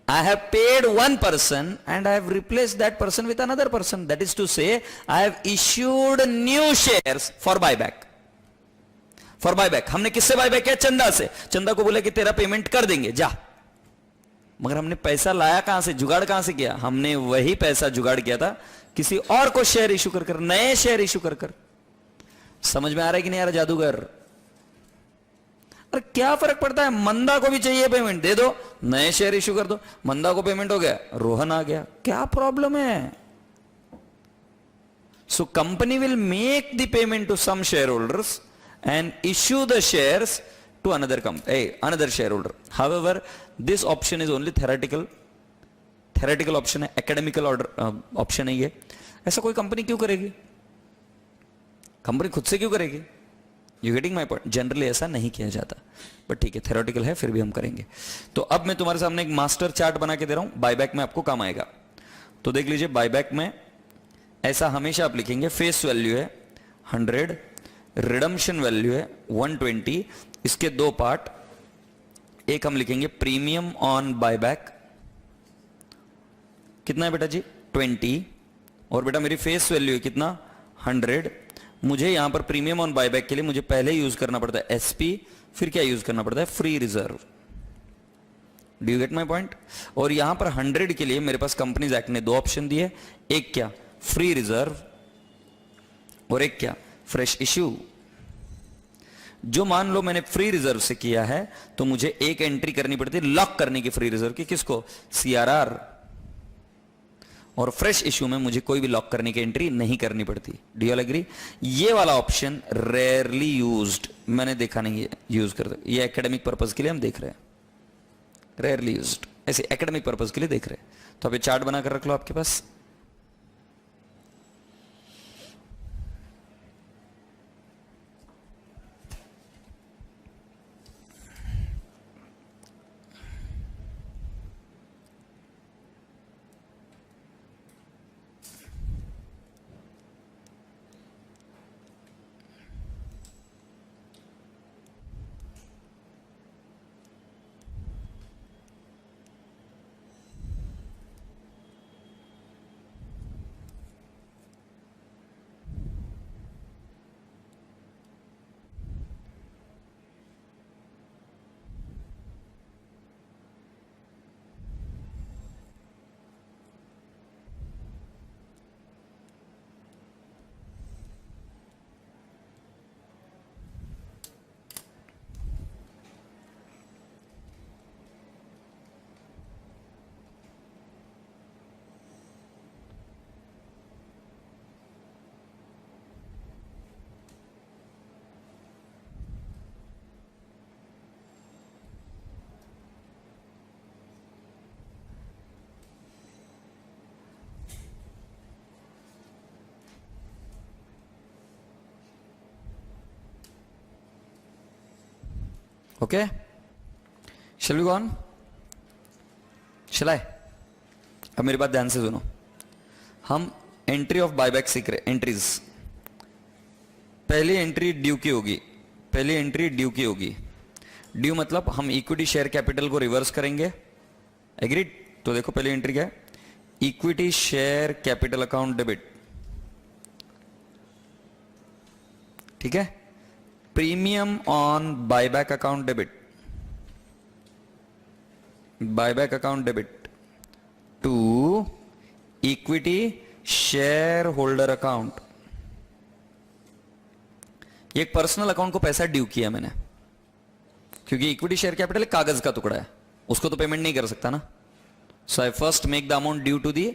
I have paid one person and I have replaced that person with another person. That is to say, I have issued new shares for buyback. For buyback. हमने किससे buyback किया? चंदा से। चंदा को बोला कि तेरा पेमेंट कर देंगे, जा। मगर हमने पैसा लाया कहां से, जुगाड़ कहां से किया? हमने वही पैसा जुगाड़ किया था किसी और को शेयर इशू कर कर, नए शेयर इशू कर कर। समझ में आ रहा है कि नहीं आ रहा जादूगर? अरे क्या फर्क पड़ता है, मंदा को भी चाहिए पेमेंट, दे दो, नए शेयर इशू कर दो। मंदा को पेमेंट हो गया, रोहन आ गया, क्या प्रॉब्लम है? So company will make the payment to some share holders and issue the shares to another share holder. However this option is only theoretical option है, एकेडमिकल ऑप्शन है ये। ऐसा कोई कंपनी क्यों करेगी? कंपनी खुद से क्यों करेगी? You getting my point? Generally ऐसा नहीं किया जाता, बट ठीक है, थ्योरेटिकल है, फिर भी हम करेंगे। तो अब मैं तुम्हारे सामने एक मास्टर चार्ट बना के दे रहा हूं, बायबैक में आपको काम आएगा। तो देख लीजिए, बायबैक में ऐसा हमेशा आप लिखेंगे, फेस वैल्यू है 100, रिडम्पशन वैल्यू है 120। इसके दो पार्ट, एक हम लिखेंगे प्रीमियम ऑन बायबैक, कितना है बेटा जी? 20। और बेटा मेरी फेस वैल्यू है कितना? 100। मुझे यहां पर प्रीमियम ऑन बायबैक के लिए मुझे पहले यूज करना पड़ता है एसपी, फिर क्या यूज करना पड़ता है? Free reserve. Do you get my point? और यहां पर 100 के लिए मेरे पास कंपनीज एक्ट ने दो ऑप्शन दिए, एक क्या? फ्री रिजर्व, और एक क्या? Fresh issue. जो मान लो मैंने फ्री रिजर्व से किया है तो मुझे एक एंट्री करनी पड़ती है लॉक करने की फ्री रिजर्व की, किसको? सीआरआर। और फ्रेश इश्यू में मुझे कोई भी लॉक करने की एंट्री नहीं करनी पड़ती। Do you all agree? ये वाला ऑप्शन रेयरली यूज्ड, मैंने देखा नहीं है यूज करते। ये एकेडमिक पर्पज के लिए हम देख रहे हैं, रेयरली यूज्ड, ऐसे एकेडमिक पर्पज के लिए देख रहे हैं। तो आप ये चार्ट बनाकर रख लो आपके पास। Okay, shall we go on? Shall I? अब मेरी बात ध्यान से सुनो। हम एंट्री ऑफ बायबैक सीख रहे, एंट्रीज। पहली एंट्री ड्यू की होगी, पहली एंट्री ड्यू की होगी। ड्यू मतलब हम इक्विटी शेयर कैपिटल को रिवर्स करेंगे, एग्रीड। तो देखो पहली एंट्री क्या है, equity share capital account debit, ठीक है। Premium on buyback account debit, buyback account debit to equity share holder account. ये एक पर्सनल अकाउंट को पैसा ड्यू किया मैंने, क्योंकि इक्विटी शेयर कैपिटल एक कागज का टुकड़ा है, उसको तो पेमेंट नहीं कर सकता ना। So I first make the amount due to the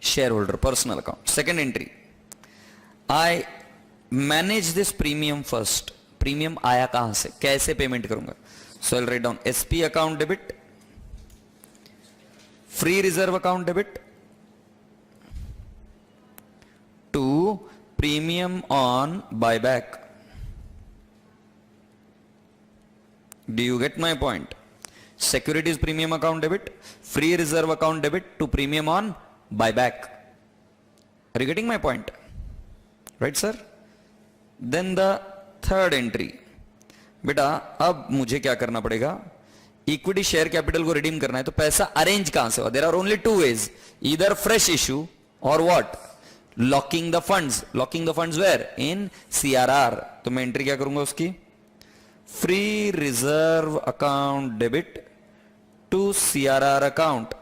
share holder, personal account. Second entry, I manage this premium first. Premium आया कहां से, कैसे पेमेंट करूंगा? So I write down SP account debit, free reserve account debit to premium on buyback. Do you get my point? Securities premium account debit, free reserve account debit to premium on buyback. Are you getting my point? Right, sir? Then the third entry. बेटा अब मुझे क्या करना पड़ेगा, equity share capital को redeem करना है, तो पैसा अरेंज कहां से होगा? There are only two ways, either fresh issue or what, locking the funds. Locking the funds where? In CRR. तो मैं एंट्री क्या करूंगा उसकी, free reserve account debit to CRR account.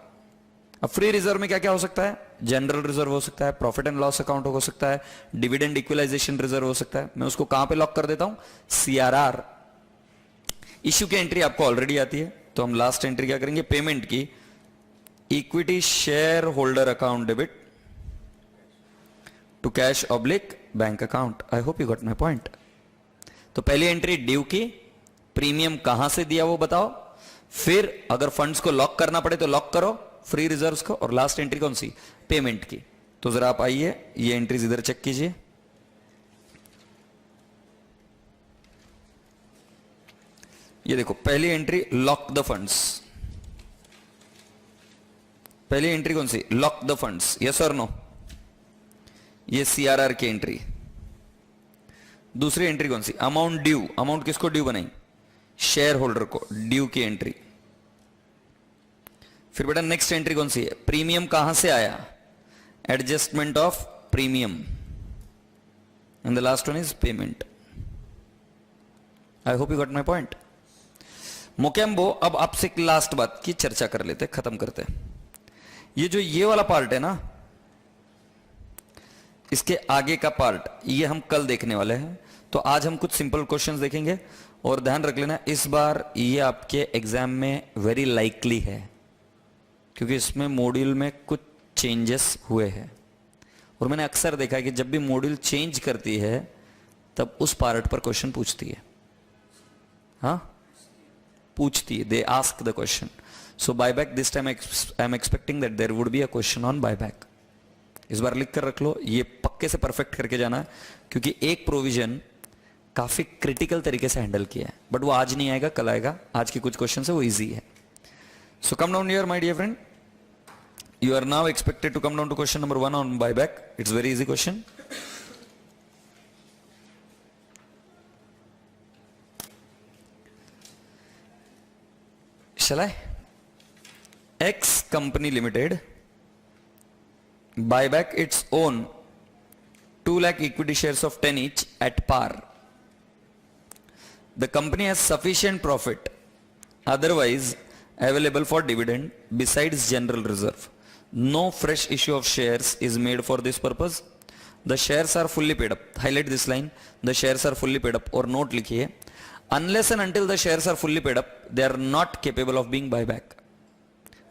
अब फ्री रिजर्व में क्या क्या हो सकता है? जनरल रिजर्व हो सकता है, प्रॉफिट एंड लॉस अकाउंट हो सकता है, डिविडेंड इक्वलाइजेशन रिजर्व हो सकता है। मैं उसको कहां पे लॉक कर देता हूं? सीआरआर। इश्यू की एंट्री आपको ऑलरेडी आती है, तो हम लास्ट एंट्री क्या करेंगे, पेमेंट की, equity share holder account debit to cash oblique bank account. I hope you got my point. तो पहली एंट्री ड्यू की, प्रीमियम कहां से दिया वो बताओ, फिर अगर फंड्स को लॉक करना पड़े तो लॉक करो फ्री रिजर्व्स को, और लास्ट एंट्री कौन सी, पेमेंट की। तो जरा आप आइए, ये एंट्रीज इधर चेक कीजिए। ये देखो पहली एंट्री, लॉक द फंड्स। पहली एंट्री कौन सी, लॉक द फंड्स, यस और नो? ये सीआरआर की एंट्री। दूसरी एंट्री कौन सी, अमाउंट ड्यू। अमाउंट किसको ड्यू बनाई, शेयर होल्डर को, ड्यू की एंट्री। फिर बेटा नेक्स्ट एंट्री कौन सी है, प्रीमियम कहां से आया, adjustment of premium, and the last one is payment. I hope you got my point. Mogambo, अब आपसे एक लास्ट बात की चर्चा कर लेते, खत्म करते। ये जो ये वाला पार्ट है ना, इसके आगे का पार्ट, ये हम कल देखने वाले हैं। तो आज हम कुछ सिंपल क्वेश्चंस देखेंगे, और ध्यान रख लेना इस बार ये आपके एग्जाम में वेरी लाइकली है, क्योंकि इसमें मॉड्यूल में कुछ चेंजेस हुए हैं। और मैंने अक्सर देखा है कि जब भी मॉड्यूल चेंज करती है तब उस पार्ट पर क्वेश्चन पूछती है, हाँ पूछती है, they ask the question. So buyback, this time I am expecting that there would be a question on buyback. इस बार लिख कर रख लो, ये पक्के से परफेक्ट करके जाना है, क्योंकि एक प्रोविजन काफी क्रिटिकल तरीके से हैंडल किया है, बट वो आज नहीं आएगा, कल आएगा। आज के कुछ क्वेश्चन है वो इजी है। So come down here my dear friend, you are now expected to come down to question number 1 on buyback. It's very easy question. Shall I? X company limited buy back its own 2 lakh equity shares of 10 each at par. The company has sufficient profit otherwise available for dividend besides general reserve. No fresh issue of shares is made for this purpose. The shares are fully paid up. Highlight this line. The shares are fully paid up, और note लिखिए, unless and until the shares are fully paid up, they are not capable of being buyback.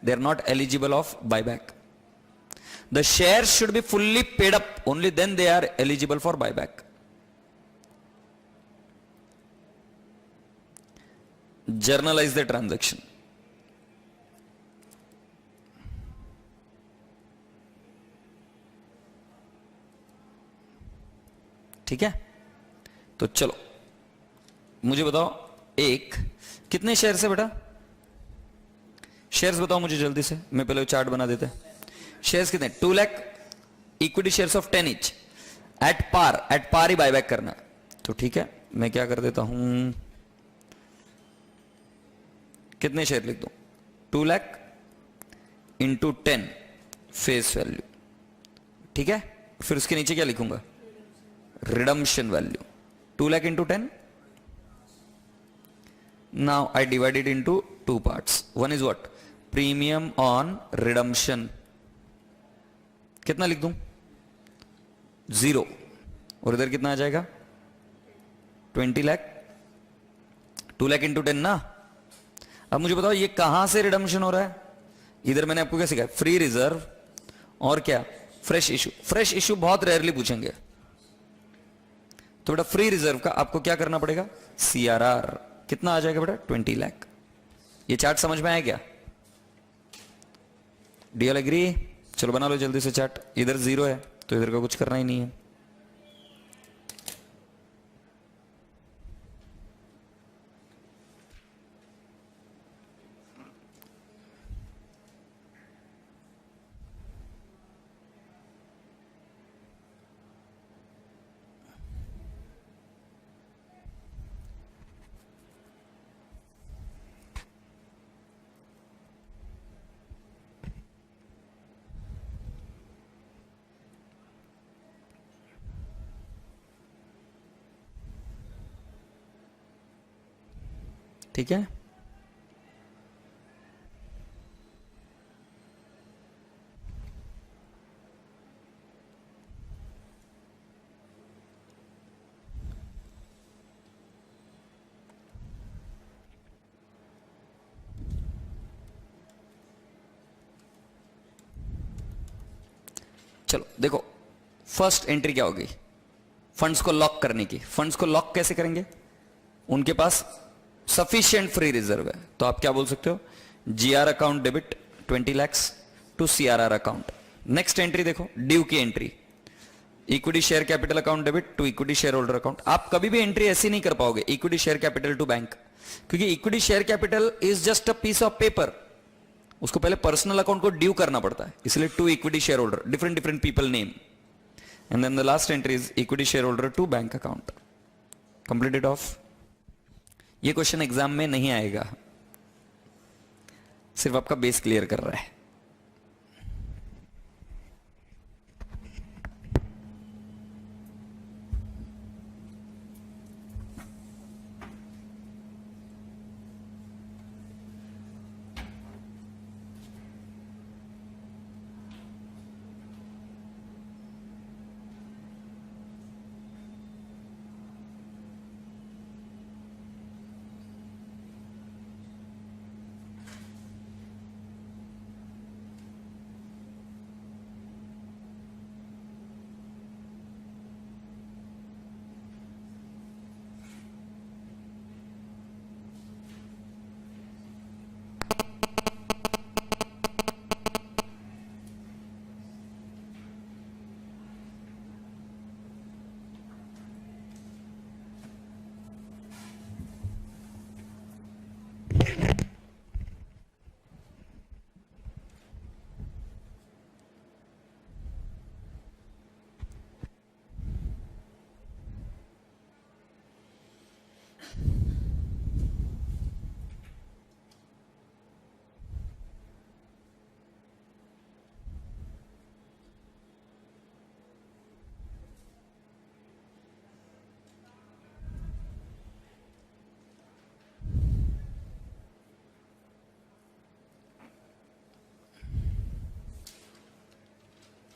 They are not eligible of buyback. The shares should be fully paid up, only then they are eligible for buyback. Journalize the transaction. ठीक है, तो चलो मुझे बताओ, एक कितने share है बेटा, शेयर्स बताओ मुझे जल्दी से, मैं पहले चार्ट बना देते हैं। शेयर्स कितने, 2 lakh equity shares of 10 each at par ही बायबैक करना। तो ठीक है, मैं क्या कर देता हूं, कितने शेयर लिख दूं? 2 लाख इंटू 10 फेस वैल्यू, ठीक है। फिर उसके नीचे क्या लिखूंगा? Redemption value 2 lakh into 10. Now I divide it into 2 parts. One is what? Premium on redemption. कितना लिख दूं? 0. और इधर कितना आ जाएगा? 20 लाख. 2 लाख इंटू 10 ना. अब मुझे बताओ ये कहां से रिडम्पशन हो रहा है? इधर मैंने आपको क्या सिखाया? फ्री रिजर्व और क्या? Fresh issue. फ्रेश इशू बहुत रेयरली पूछेंगे, तो बेटा फ्री रिजर्व का आपको क्या करना पड़ेगा? CRR. कितना आ जाएगा बेटा? 20 लाख. ये चार्ट समझ में आया क्या? Do you agree? चलो बना लो जल्दी से चार्ट. इधर 0 है तो इधर का कुछ करना ही नहीं है. ठीक है. चलो देखो, फर्स्ट एंट्री क्या होगी? फंड्स को लॉक करने की. फंड्स को लॉक कैसे करेंगे? उनके पास सफिशिएंट फ्री रिजर्व है, तो आप क्या बोल सकते हो? GR account debit 20 lakhs to CRR account. Next entry देखो, ड्यू की entry. Equity share capital account debit to equity share holder account. आप कभी भी एंट्री ऐसी नहीं कर पाओगे equity share capital to bank, क्योंकि equity share capital is just a piece of paper. उसको पहले पर्सनल अकाउंट को ड्यू करना पड़ता है, इसलिए to equity share holder, different different people name, and then the last entry is equity share holder to bank account. Completed off. ये question exam में नहीं आएगा, सिर्फ आपका बेस क्लियर कर रहा है.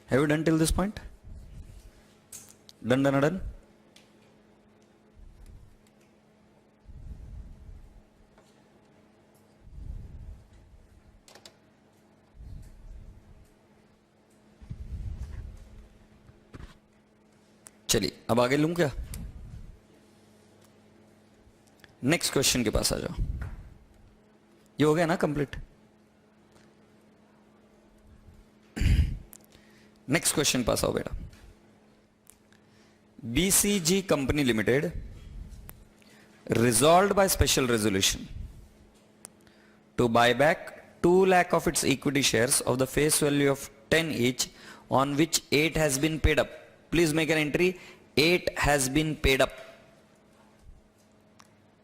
Have you done till this point? Done? चलिए अब आगे लूं क्या? नेक्स्ट क्वेश्चन के पास आ जाओ. ये हो गया ना कंप्लीट? नेक्स्ट क्वेश्चन पास आओ बेटा. BCG company limited resolved by special resolution to buy back 2 lakh of its equity shares of the face value of 10 each, on which 8 has been paid up. Please make an entry. 8 has been paid up.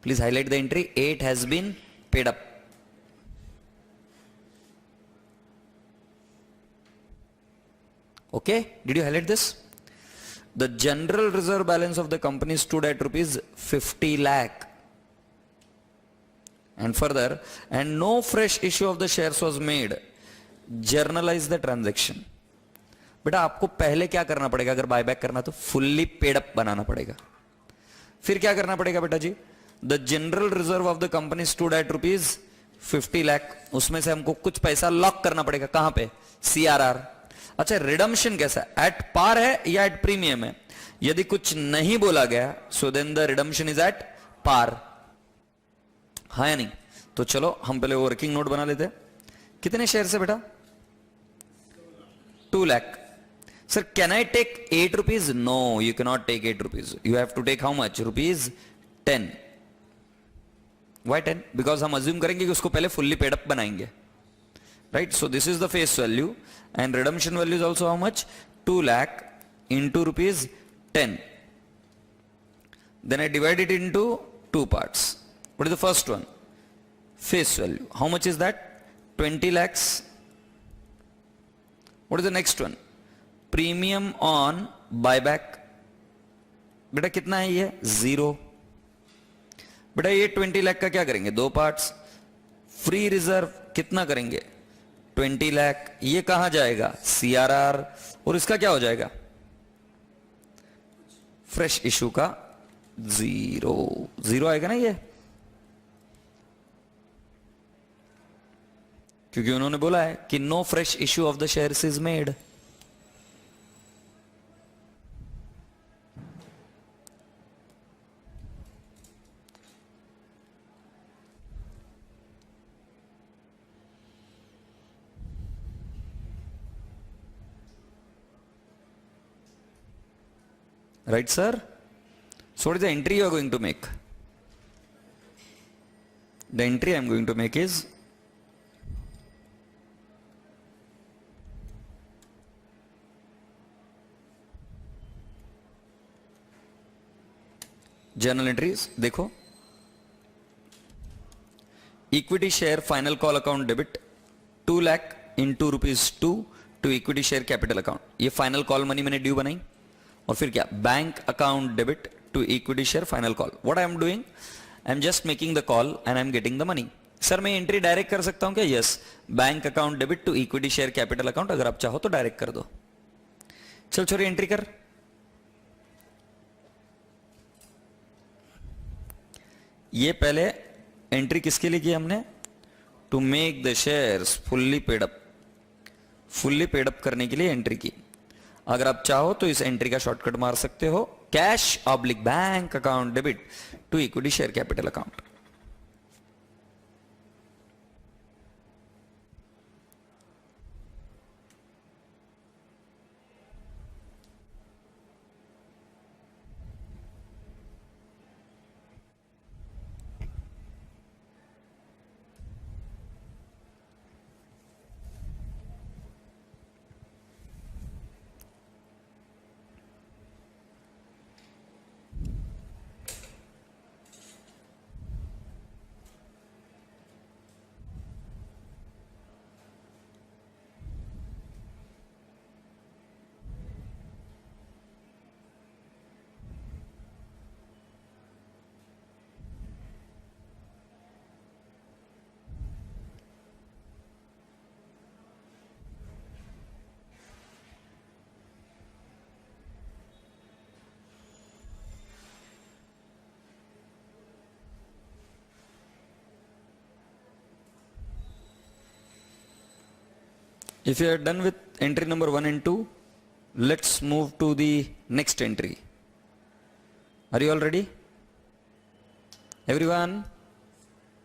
Please highlight the entry. 8 has been paid up. Okay, did you highlight this? The general reserve balance of the company stood at rupees 50 lakh. And further, and no fresh issue of the shares was made. Journalize the transaction. बेटा आपको पहले क्या करना पड़ेगा अगर buyback करना तो fully paid up बनाना पड़ेगा. फिर क्या करना पड़ेगा बेटा जी? The general reserve of the company stood at rupees 50 lakh. उसमें से हमको कुछ पैसा लॉक करना पड़ेगा. कहां पे? CRR. अच्छा, रिडम्पशन कैसा है? एट पार है या एट प्रीमियम है? यदि कुछ नहीं बोला गया so then the redemption is at par. हाँ या नहीं? तो चलो हम पहले वर्किंग नोट बना लेते हैं. कितने शेयर है बेटा? 2 lakh. Sir, can I take 8 rupees? No, you cannot take 8 rupees. You have to take how much? Rupees 10. Why 10? Because हम assume करेंगे कि उसको पहले fully paid up बनाएंगे. Right? So this is the face value and redemption value is also how much? 2 lakh into rupees 10. Then I divide it into two parts. What is the first one? Face value. How much is that? 20 lakhs. What is the next one? Premium on buyback. बेटा कितना है ये? 0. बेटा ये 20 लाख का क्या करेंगे? दो पार्ट्स. फ्री रिजर्व कितना करेंगे? 20 लाख. ये कहां जाएगा? CRR. और इसका क्या हो जाएगा? फ्रेश इशू का 0 आएगा ना ये, क्योंकि उन्होंने बोला है कि no fresh issue of the shares is made. Right, sir? So what is the entry you are going to make? The entry I am going to make is journal entries. देखो, equity share final call account debit 2 lakh into rupees 2 to equity share capital account. ये final call money मैंने due बनाई. और फिर क्या? Bank account debit to equity share final call. What I am doing? I am just making the call and I am getting the money. Sir मैं entry direct कर सकता हूं क्या? Yes. Bank account debit to equity share capital account. अगर आप चाहो तो direct कर दो. चल छोरी एंट्री कर. ये पहले एंट्री किसके लिए की हमने? To make the shares fully paid up. Fully paid up करने के लिए एंट्री की. अगर आप चाहो तो इस एंट्री का शॉर्टकट मार सकते हो, cash oblique bank account debit to equity share capital account. If you are done with entry number 1 and 2, let's move to the next entry. Are you all ready? Everyone,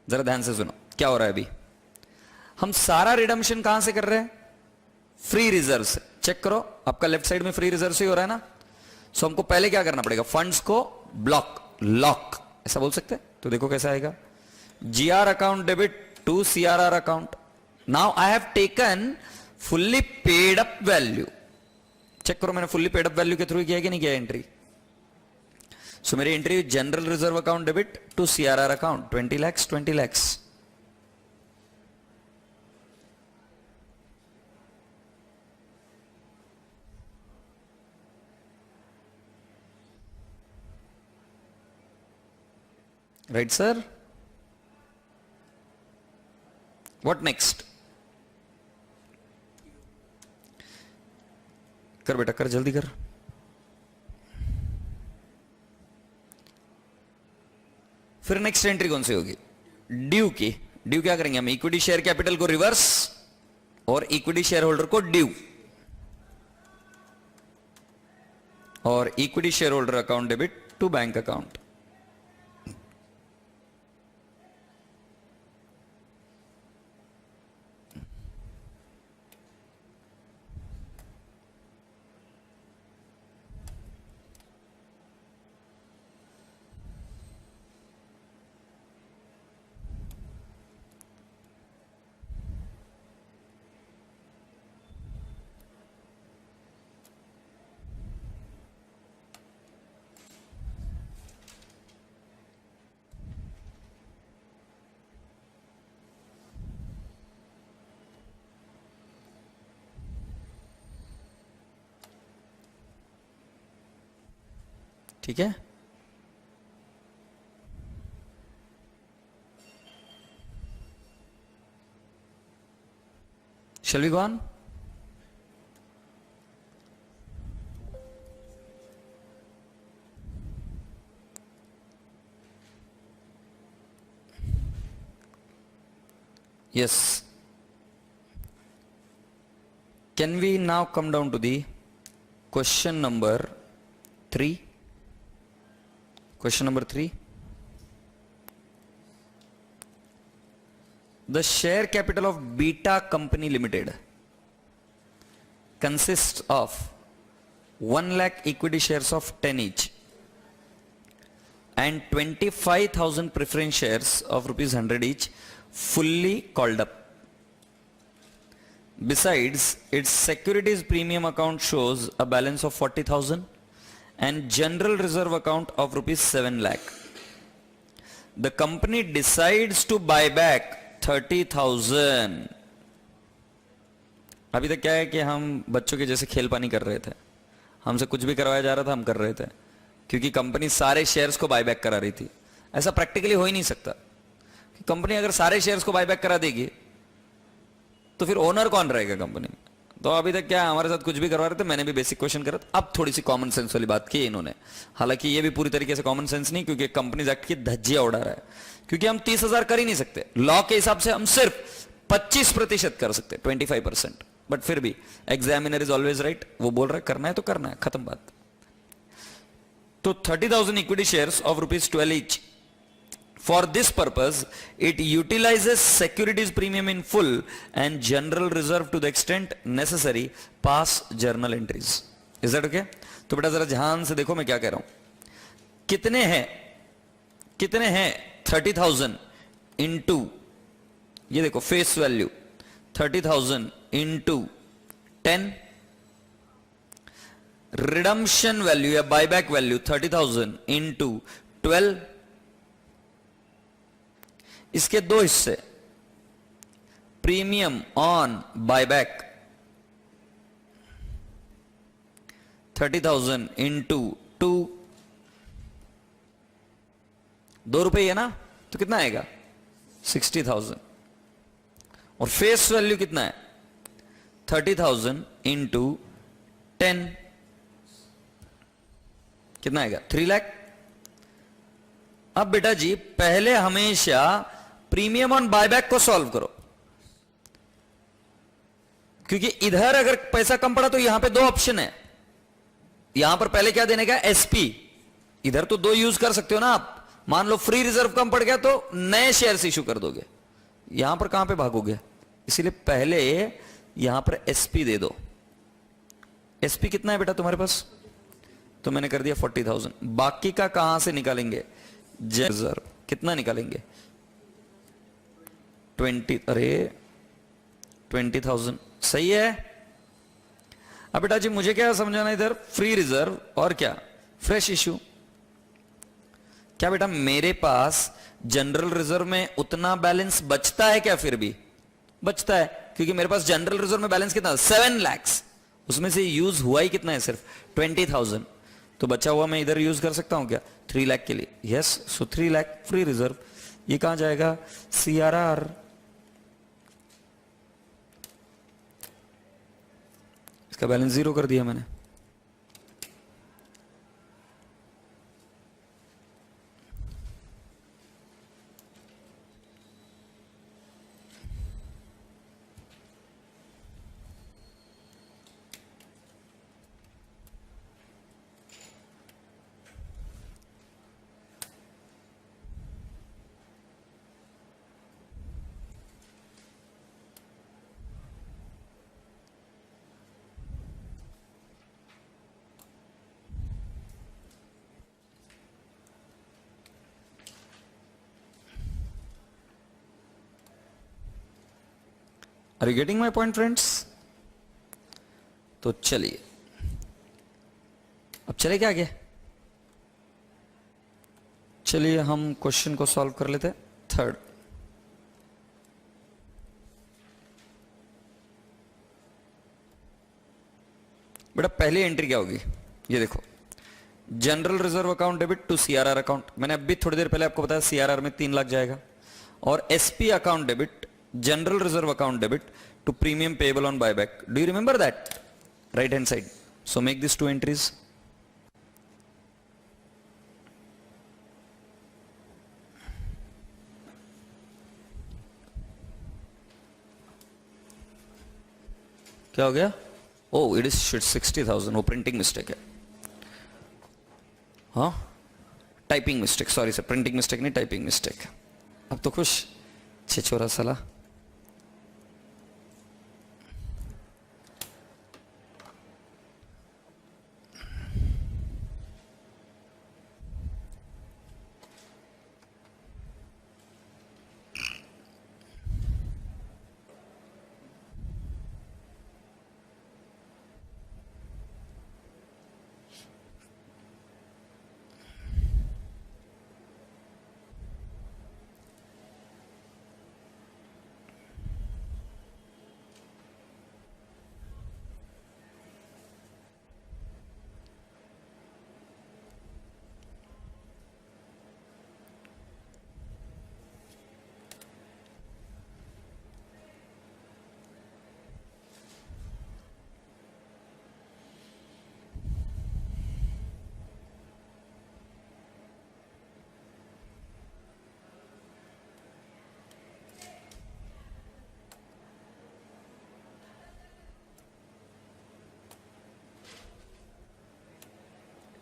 जरा ध्यान से सुनो क्या हो रहा है अभी. हम सारा रिडम्पशन कहां से कर रहे हैं? फ्री रिजर्व से. चेक करो आपका लेफ्ट साइड में फ्री रिजर्व से ही हो रहा है ना. सो हमको पहले क्या करना पड़ेगा? फंड्स को ब्लॉक लॉक ऐसा बोल सकते हैं. तो देखो कैसा आएगा. GR account debit to CRR account. Now I have taken fully paid up value. Check करो मैंने फुल्ली पेड अप वैल्यू के थ्रू किया कि नहीं किया एंट्री. सो मेरी entry general reserve account debit to CRR account 20 lakhs 20 lakhs. Right sir? What next? कर बेटा कर, जल्दी कर। फिर नेक्स्ट एंट्री कौन सी होगी? ड्यू की। ड्यू क्या करेंगे हम? इक्विटी शेयर कैपिटल को रिवर्स और इक्विटी शेयर होल्डर को ड्यू, और equity share holder account debit to bank account. ठीक है? Shall we go on? Yes. Can we now come down to the question number 3? Question number 3. The share capital of Beta Company Limited consists of 1 lakh equity shares of 10 each and 25,000 preference shares of rupees 100 each, fully called up. Besides, its securities premium account shows a balance of 40,000 and general reserve account of rupees 7 lakh. The company decides to buy back 30,000. अभी तक क्या है कि हम बच्चों के जैसे खेल पानी कर रहे थे, हमसे कुछ भी करवाया जा रहा था हम कर रहे थे, क्योंकि कंपनी सारे शेयर्स को बायबैक करा रही थी। ऐसा प्रैक्टिकली हो ही नहीं सकता कि कंपनी अगर सारे शेयर्स को बायबैक करा देगी तो फिर ओनर कौन रहेगा कंपनी में। तो अभी तक क्या हमारे साथ कुछ भी करवा रहे थे, मैंने भी बेसिक क्वेश्चन करा था, अब थोड़ी सी कॉमन सेंस वाली बात की इन्होंने। हालांकि ये भी पूरी तरीके से कॉमन सेंस नहीं, क्योंकि कंपनीज एक्ट की धज्जियां उड़ा रहा है, क्योंकि हम 30,000 कर ही नहीं सकते लॉ के हिसाब से, हम सिर्फ 25% कर सकते, 25%। बट फिर भी एग्जामिनर इज ऑलवेज राइट, वो बोल रहा है करना है तो करना है, खत्म बात। तो 30,000 equity shares of rupees 12 each. For this purpose, it utilizes securities premium in full and general reserve to the extent necessary past journal entries. Is that okay? तो बेटा जरा ध्यान से देखो मैं क्या कह रहा हूं। कितने हैं 30,000 into, ये देखो face value 30,000 into 10, redemption value या बायबैक वैल्यू 30,000 into 12, इसके दो हिस्से, प्रीमियम ऑन बायबैक 30,000 into 2, ₹2 है ना, तो कितना आएगा 60,000, और फेस वैल्यू कितना है 30,000 into 10, कितना आएगा 3 लाख। अब बेटा जी पहले हमेशा प्रीमियम ऑन बायबैक को सॉल्व करो, क्योंकि इधर अगर पैसा कम पड़ा तो यहां पे 2 ऑप्शन है। यहां पर पहले क्या देने का, एसपी, इधर तो 2 यूज कर सकते हो ना आप। मान लो फ्री रिजर्व कम पड़ गया तो नए शेयर्स इशू कर दोगे, यहां पर कहां पे भागोगे, इसीलिए पहले यहां पर एसपी दे दो। एसपी कितना है बेटा तुम्हारे पास, तो मैंने कर दिया 40,000। बाकी का कहां से निकालेंगे, रिजर्व कितना निकालेंगे 20,000, सही है। अब बेटा जी मुझे क्या समझाना, इधर फ्री रिजर्व और क्या फ्रेश इशू। क्या बेटा मेरे पास जनरल रिजर्व में उतना बैलेंस बचता है क्या, फिर भी बचता है, क्योंकि मेरे पास जनरल रिजर्व में बैलेंस कितना 7 लाख, उसमें से यूज हुआ ही कितना है सिर्फ 20,000। तो बचा हुआ मैं इधर यूज कर सकता हूं क्या 3 लाख के लिए? यस, सो 3 लाख फ्री रिजर्व। ये कहां जाएगा? CRR। इसका बैलेंस 0 कर दिया मैंने। Are you getting my point friends? तो चलिए अब चले क्या आगे? चलिए हम क्वेश्चन को सॉल्व कर लेते हैं। थर्ड, बेटा पहली एंट्री क्या होगी? ये देखो, general reserve account debit to CRR account. मैंने अभी थोड़ी देर पहले आपको बताया CRR में 3 लाख जाएगा। और SP account debit, general reserve account debit to premium payable on buyback. Do you remember that? Right hand side. So make this 2 entries. क्या हो गया? Oh it is 60,000। वो प्रिंटिंग मिस्टेक है। हाँ, typing mistake, sorry sir, printing mistake नहीं, typing mistake. अब तो खुश छिछोरा साला।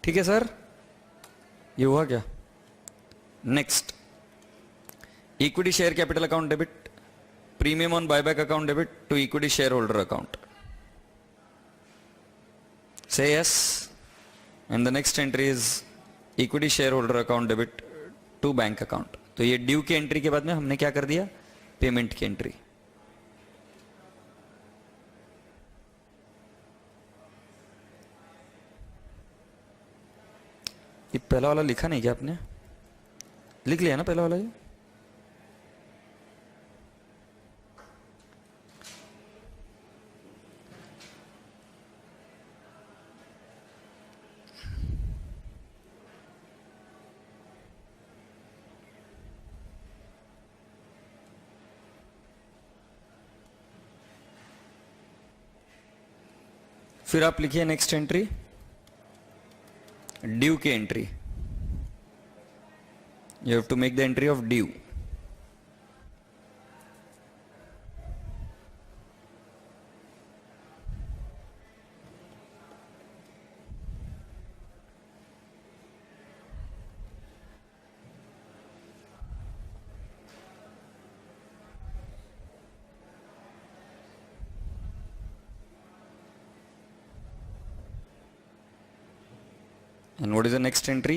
ठीक है सर, ये हुआ क्या? Next, equity share capital account debit, premium on buyback account debit to equity share holder account. Say yes. And the next entry is equity share holder account debit to bank account. तो ये due की entry के बाद में हमने क्या कर दिया? पेमेंट की एंट्री। ये पहला वाला लिखा नहीं क्या आपने? लिख लिया ना पहला वाला ये? फिर आप लिखिए नेक्स्ट एंट्री, ड्यू की entry. You have to make the entry of due. And what is the next entry?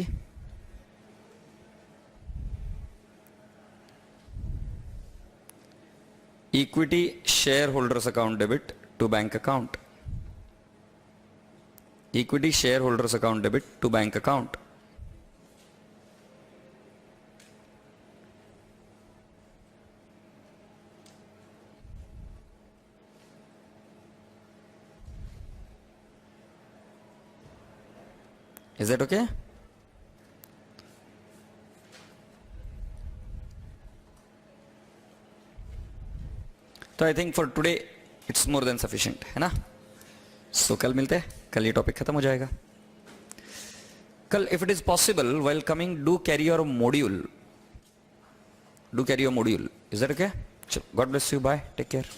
Equity shareholders account debit to bank account. Equity shareholders account debit to bank account. Is that okay? तो I think for today it's more than sufficient, है ना? सो कल मिलते हैं, कल ये topic खत्म हो जाएगा. कल if it is possible while coming do carry your module. Do carry your module. Is that okay? God bless you. Bye. Take care.